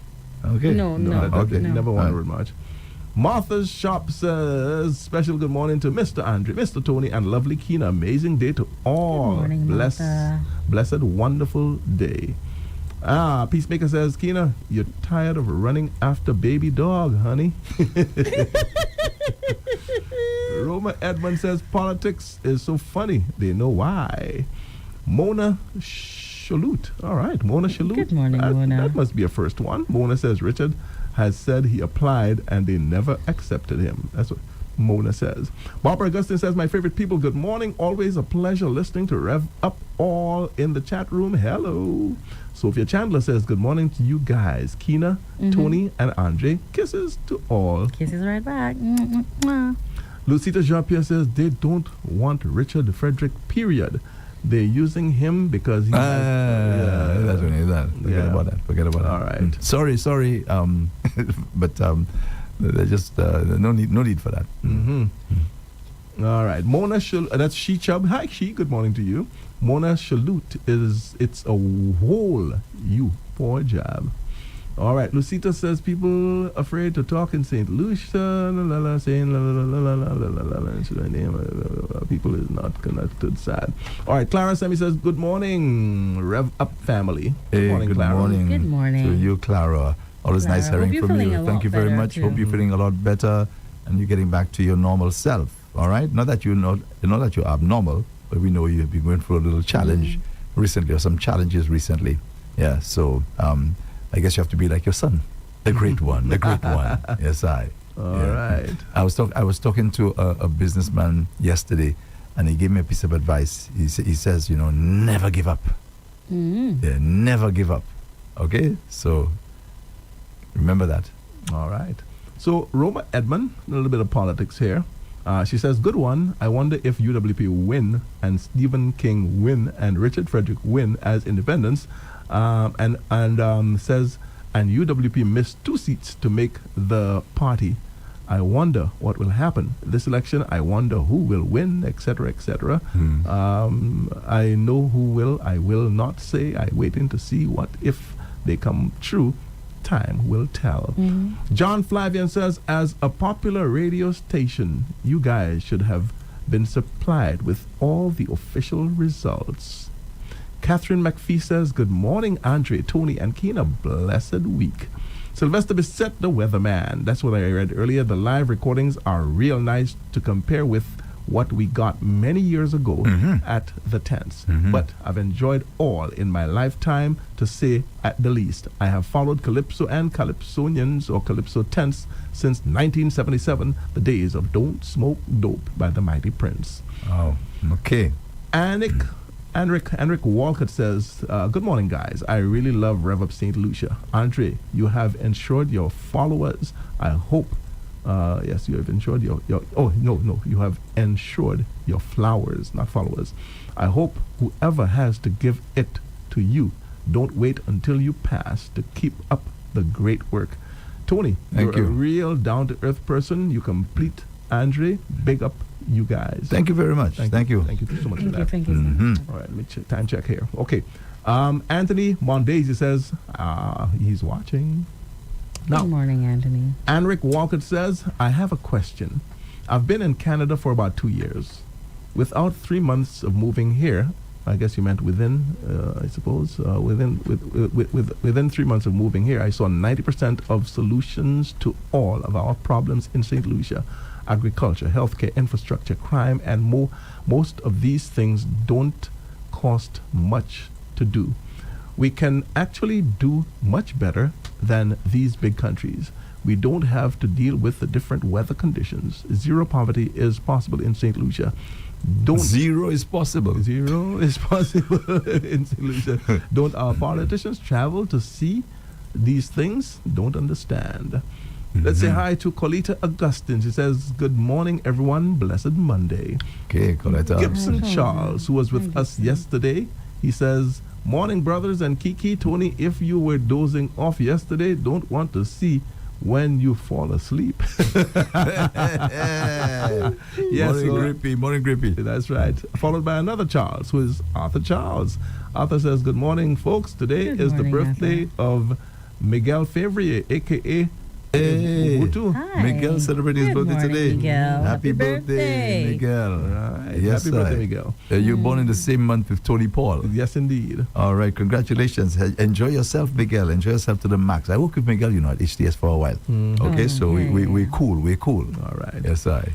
Okay. No. Okay. Never won a road match. Martha's Shop says, special good morning to Mr. Andre, Mr. Tony, and lovely Keena. Amazing day to all. Good morning, Martha. Blessed, wonderful day. Peacemaker says, Keena, you're tired of running after baby dog, honey. Roma Edmond says, politics is so funny. They know why. Mona Shalut. All right, Mona Shalut. Good morning, Mona. That must be a first one. Mona says, Richard has said he applied and they never accepted him. That's what Mona says. Barbara Augustine says, my favorite people, good morning. Always a pleasure listening to Rev Up all in the chat room. Hello. Sophia Chandler says, good morning to you guys. Keena, Tony, and Andre. Kisses to all. Kisses right back. Mwah. Lucita Jean-Pierre says, they don't want Richard Frederick, period. They're using him because he that's when he's that. Forget about that. All right. Sorry. But there's just no need for that. All right. Mona Shalut, that's She Chub. Hi, She. Good morning to you. Mona Shalut it's a whole you. Poor job. All right. Lucita says people afraid to talk in St. Lucia. La, la, la, saying la, la, la, la, la, la, la, la, should I name people is not connected. Sad. All right. Clara Sammy says good morning, Rev-Up family. Hey, good Clara. morning. Good morning. To you, Clara. Always Clara, nice hearing hope you're from feeling you. a Thank lot you very better much. too. Hope you're feeling a lot better and you're getting back to your normal self. All right? Not that you're abnormal, but we know you've been going through a little challenge recently, or some challenges recently. Yeah, so I guess you have to be like your son, the great one, the great one. Yes, I. All right. I was talking to a businessman yesterday, and he gave me a piece of advice. He says, never give up. Yeah, never give up. Okay, so remember that. All right. So Roma Edmond, a little bit of politics here. She says, good one. I wonder if UWP win and Stephen King win and Richard Frederick win as independents. And says, and UWP missed 2 seats to make the party. I wonder what will happen this election. I wonder who will win, etc., etc. I know who will. I will not say. I waiting to see what if they come true. Time will tell. John Flavian says, as a popular radio station, you guys should have been supplied with all the official results. Catherine McPhee says, good morning, Andre, Tony, and Keena. Blessed week. Sylvester Bissett, the weatherman. That's what I read earlier. The live recordings are real nice to compare with what we got many years ago at the tents. But I've enjoyed all in my lifetime, to say at the least. I have followed Calypso and Calypsonians or Calypso tents since 1977, the days of Don't Smoke Dope by the Mighty Prince. Oh, okay. Henrik Walcott says, good morning, guys. I really love Rev-Up St. Lucia. Andre, you have ensured your followers. I hope, yes, you have ensured you have ensured your flowers, not followers. I hope whoever has to give it to you, don't wait until you pass to keep up the great work. Tony, Thank you. A real down-to-earth person. You complete Andre. Big up you guys. Thank you very much. Thank you. Thank you so much for that. Thank you. All right, let me time check here. Okay. Anthony Mondaisy says he's watching. Now, Good morning, Anthony. Anric Walcott says, I have a question. I've been in Canada for about 2 years. Without 3 months of moving here, I guess you meant within, I suppose, within 3 months of moving here, I saw 90% of solutions to all of our problems in St. Lucia. Agriculture, healthcare, infrastructure, crime, and most of these things don't cost much to do. We can actually do much better than these big countries. We don't have to deal with the different weather conditions. Zero poverty is possible in St. Lucia. Zero is possible. Zero is possible in St. Lucia. Don't our politicians travel to see these things? Don't understand. Let's say hi to Colita Augustine. She says, good morning, everyone. Blessed Monday. Okay, Colita. Gibson Charles, who was with us yesterday, he says, morning, brothers and Kiki. Tony, if you were dozing off yesterday, don't want to see when you fall asleep. Yes, morning grippy. That's right. Followed by another Charles, who is Arthur Charles. Arthur says, good morning, folks. Today is the birthday of Miguel Fevrier, a.k.a. Hey, Hi. Miguel celebrating his Good birthday morning, today. Miguel. Happy Happy birthday, birthday. Miguel. Right. Yes, Happy birthday, I. Miguel. You're born in the same month with Tony Paul. Yes, indeed. All right, congratulations. Enjoy yourself, Miguel. Enjoy yourself to the max. I worked with Miguel, at HTS for a while. Okay, so we're cool. All right. Yes, I.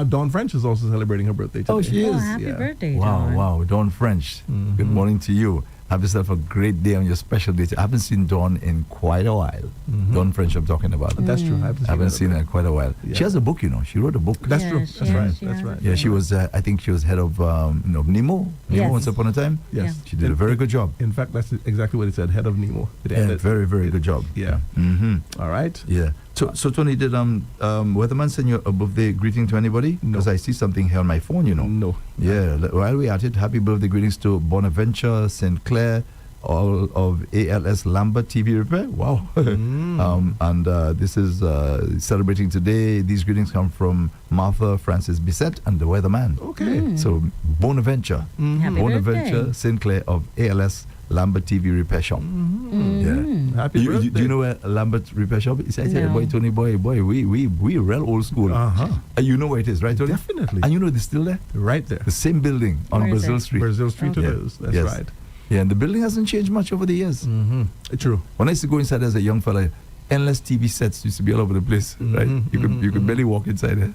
Dawn French is also celebrating her birthday today. Oh, she is. Happy birthday, Wow, Dawn. wow. Dawn French. Good morning to you. Have yourself a great day on your special day. I haven't seen Dawn in quite a while. Dawn French I'm talking about. That's true. I haven't seen her in quite a while. Yeah. She has a book, She wrote a book. That's Yeah, true. she That's has- right. she That's has right. a Yeah, she was, I think she was head of, Nemo. Yes. Once upon a time. Yes. She did a very good job. In fact, that's exactly what it said. Head of Nemo. It Yeah, ended. very, very good job. Yeah. Mm-hmm. All right. Yeah. So Tony, did Weatherman send you a birthday greeting to anybody? No. Because I see something here on my phone, No. Yeah. While we're at it, happy birthday greetings to Bonaventure, St. Clair, all of ALS Lambert TV Repair. Wow. And this is celebrating today. These greetings come from Martha Francis Bissett and the Weatherman. Okay. So Bonaventure. Happy Bonaventure birthday. St. Clair of ALS Lambert TV Repair Shop. Yeah. Happy birthday. Do you know where Lambert Repair Shop is? I said, No. boy, Tony, boy, we real old school. You know where it is, right, Tony? Definitely. And you know it's still there? Right there. The same building on Where is Brazil it? Street. Brazil Street Okay. it is. That's Yes. right. Yeah, and the building hasn't changed much over the years. True. When I used to go inside as a young fella, endless TV sets used to be all over the place, right? You could barely walk inside it.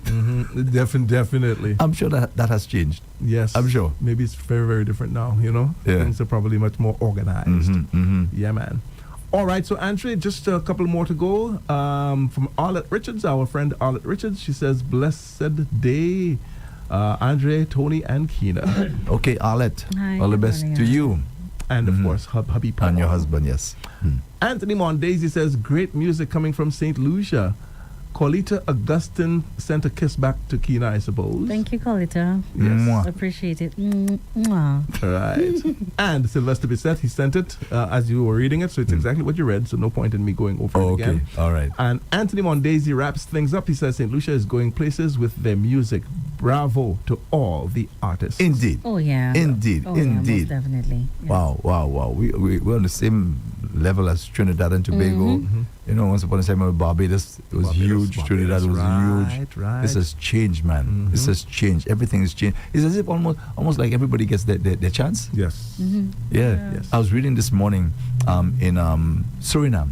Definitely. I'm sure that has changed. Yes. I'm sure. Maybe it's very, very different now, you know? Yeah. Things are probably much more organized. Yeah, man. All right, so Andre, just a couple more to go. From Arlette Richards, our friend Arlette Richards, she says, "Blessed day, Andre, Tony, and Keena." Okay, Arlette, Hi, all the good best morning, to Arlette. you And of course, hubby Paul. and your husband, yes. Anthony Mondaisy says, "Great music coming from St. Lucia." Colita Augustine sent a kiss back to Keena, I suppose. Thank you, Colita. Mwah. Appreciate it. Mwah. Right. And Sylvester Bissett, he sent it as you were reading it, so it's exactly what you read, so no point in me going over it Okay, again. all right. And Anthony Mondaisy wraps things up. He says St. Lucia is going places with their music. Bravo to all the artists. Indeed. Oh, yeah. Indeed, Oh, yeah, most indeed. definitely. Yeah. Wow. We're on the same level as Trinidad and Tobago. You know, once upon a time, Barbados, it was huge. Trinidad was huge. Right. This has changed, man. This has changed. Everything has changed. It's as if almost like everybody gets their chance. Yes. Yeah. Yes. I was reading this morning in Suriname.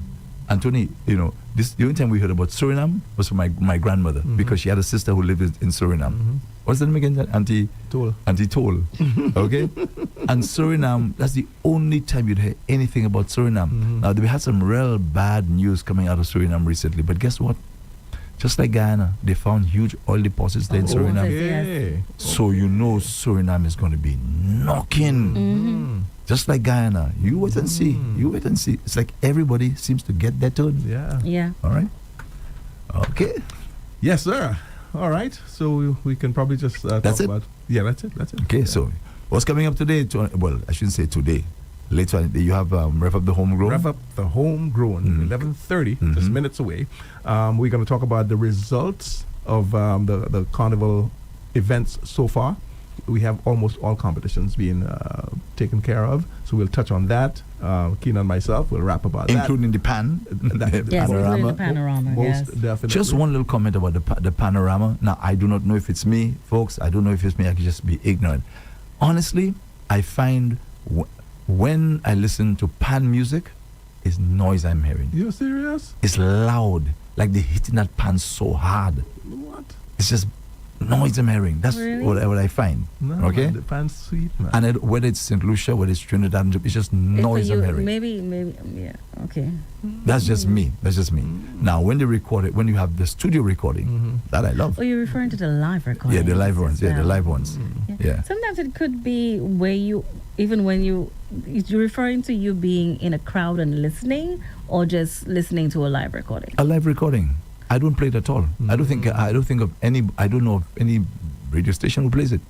And Tony, you know, the only time we heard about Suriname was from my grandmother because she had a sister who lived in Suriname. What's the name again? Auntie Toll. Okay? And Suriname, that's the only time you'd hear anything about Suriname. Now, we had some real bad news coming out of Suriname recently, but guess what? Just like Guyana, they found huge oil deposits there in Suriname. Okay. So you know Suriname is going to be knocking. Just like Guyana. You wait and see. You wait and see. It's like everybody seems to get their turn. Yeah. Yeah. All right? Okay. Yes, sir. All right. So we can probably just That's talk it? about... Yeah, that's it. That's it. Okay, Yeah. so what's coming up today? Well, I shouldn't say today. Later on, you have Rev-Up the Homegrown. Rev Up the Homegrown, 11:30, just minutes away. We're going to talk about the results of the Carnival events so far. We have almost all competitions being taken care of, so we'll touch on that. Keena and myself will rap about Including the pan. that. Yes, Panorama. including the panorama. Most Yes. definitely. Just one little comment about the panorama. Now, I do not know if it's me, folks. I don't know if it's me. I could just be ignorant. Honestly, I find when I listen to pan music, it's noise I'm hearing. You serious? It's loud. Like they're hitting that pan so hard. What? It's just noise I'm hearing. That's Really? what I find. No, Okay? man, the pan's sweet, man. And whether it's St. Lucia, whether it's Trinidad, it's just If noise I'm you- hearing. maybe, yeah. Okay. That's just me. That's just me. Now, when they record it, when you have the studio recording, that I love. Oh, you're referring to the live recording? Yeah, the live ones. Yeah, the live ones. Yeah. Sometimes it could be where you're referring to you being in a crowd and listening, or just listening to a live recording. A live recording. I don't play it at all. I don't think of any. I don't know of any radio station who plays it.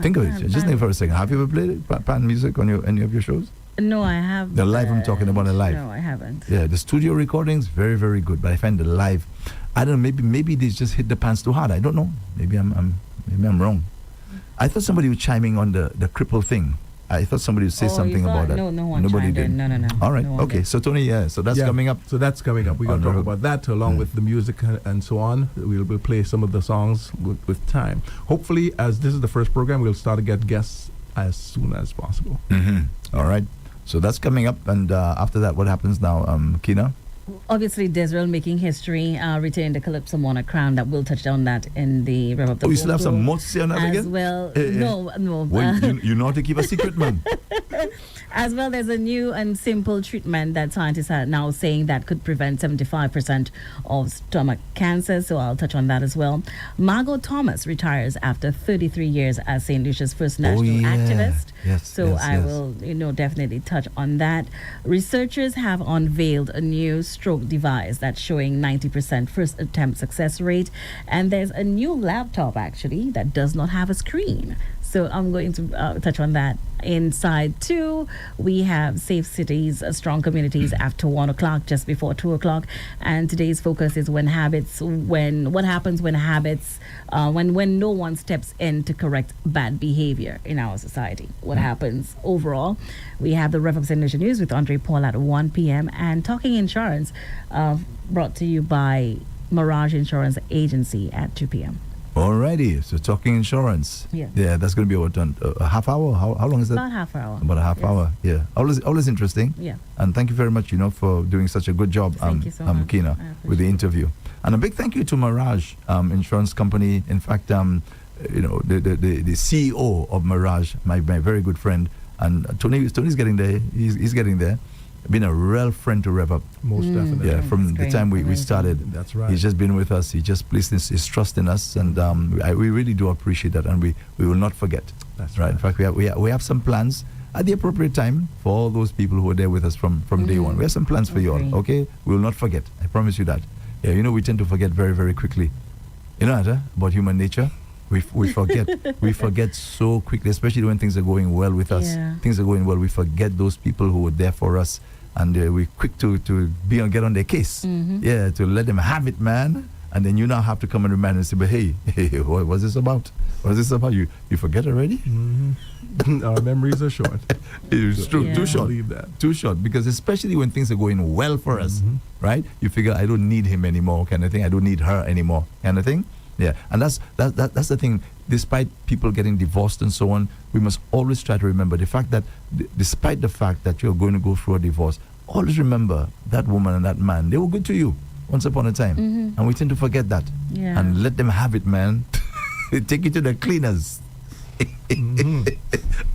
Think of it. Just think for a second. Have you ever played it, pan music on any of your shows? No, I have. The live I'm talking about, the live. No, I haven't. Yeah, the studio recordings very, very good. But I find the live, I don't know. Maybe they just hit the pans too hard. I don't know. Maybe I'm wrong. I thought somebody was chiming on the cripple thing. I thought somebody would say Oh, something you thought- about that. no one Nobody chimed did. in. No. All right. No one Okay. did. So Tony, so that's Yeah, coming up. So that's coming up. We're going to On talk the- about that along with the music and so on. We'll play some of the songs with time. Hopefully, as this is the first program, we'll start to get guests as soon as possible. All right. So that's coming up, and after that, what happens now, Keena? Obviously, Desrel making history, retaining the Calypso Monarch crown. That will touch on that in the Rev-Up. Oh, you still have some more to say on that as again? well. No. Well, you know how to keep a secret, man. As well, there's a new and simple treatment that scientists are now saying that could prevent 75% of stomach cancer. So I'll touch on that as well. Margot Thomas retires after 33 years as St. Lucia's first national activist. Yes. So I will, definitely touch on that. Researchers have unveiled a new stroke device that's showing 90% first attempt success rate. And there's a new laptop, actually, that does not have a screen. So I'm going to touch on that Inside 2, we have Safe Cities, Strong Communities after 1 o'clock, just before 2 o'clock. And today's focus is what happens when habits, when no one steps in to correct bad behavior in our society. What happens overall? We have the Rev-Up Slu News with Andre Paul at 1 p.m. and Talking Insurance, brought to you by Mirage Insurance Agency at 2 p.m. Alrighty, so talking insurance. Yeah. Yeah, that's going to be what, a half hour? How long is that? About half hour. About a half hour, yeah. Always interesting. Yeah. And thank you very much, for doing such a good job, Thank you so much. Keena, I with the appreciate interview. And a big thank you to Mirage Insurance Company. In fact, the CEO of Mirage, my very good friend, and Tony's getting there. He's getting there. Been a real friend to Rev-Up. Most definitely. Yeah, from the time we started. That's right. He's just been with us. He just placed his trust in us, and we really do appreciate that, and we will not forget. That's right. right. In fact, we have some plans at the appropriate time for all those people who were there with us from day one. We have some plans for you all. Okay, we will not forget. I promise you that. Yeah, we tend to forget very, very quickly. You know that about human nature. We forget. We forget so quickly, especially when things are going well with us. Yeah. Things are going well. We forget those people who were there for us, and we're quick to get on their case. Yeah, to let them have it, man. And then you now have to come and remind and say, but hey, what was this about? What was this about? You forget already? Our memories are short. It's true. Yeah. Too short. Believe that. Too short. Because especially when things are going well for us, right? You figure, I don't need him anymore, kind of thing. I don't need her anymore, kind of thing. Yeah, and that's the thing. Despite people getting divorced and so on, we must always try to remember the fact that despite the fact that you're going to go through a divorce, always remember that woman and that man, they were good to you once upon a time. And we tend to forget that. Yeah. And let them have it, man. Take it to the cleaners.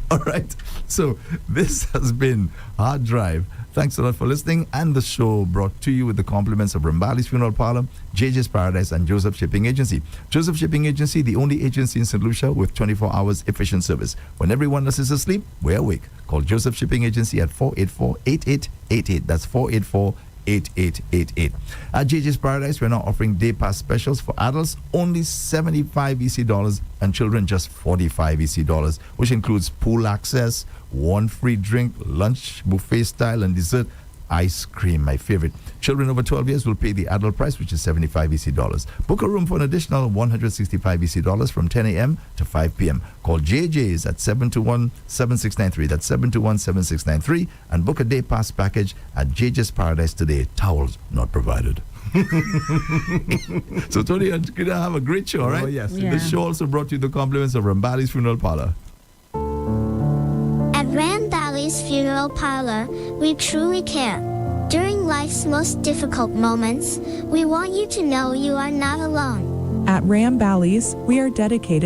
All right. So this has been Hard Drive. Thanks a lot for listening, and the show brought to you with the compliments of Rambali's Funeral Parlor, JJ's Paradise, and Joseph Shipping Agency. Joseph Shipping Agency, the only agency in St. Lucia with 24 hours efficient service. When everyone else is asleep, we're awake. Call Joseph Shipping Agency at 484-8888. That's 484-8888. At JJ's Paradise, we're now offering day pass specials for adults, only 75 EC dollars, and children just 45 EC dollars, which includes pool access, 1 free drink, lunch, buffet style, and dessert. Ice cream, my favorite. Children over 12 years will pay the adult price, which is 75 EC dollars. Book a room for an additional 165 EC dollars from 10 a.m. to 5 p.m. Call JJ's at 721-7693. That's 721-7693. And book a day pass package at JJ's Paradise today. Towels not provided. So Tony and Keena, have a great show, all right? Oh, yes. Yeah. This show also brought to you the compliments of Rambali's Funeral Parlor. At Rambali's Funeral Parlor, we truly care. During life's most difficult moments, we want you to know you are not alone. At Ram Bally's, we are dedicated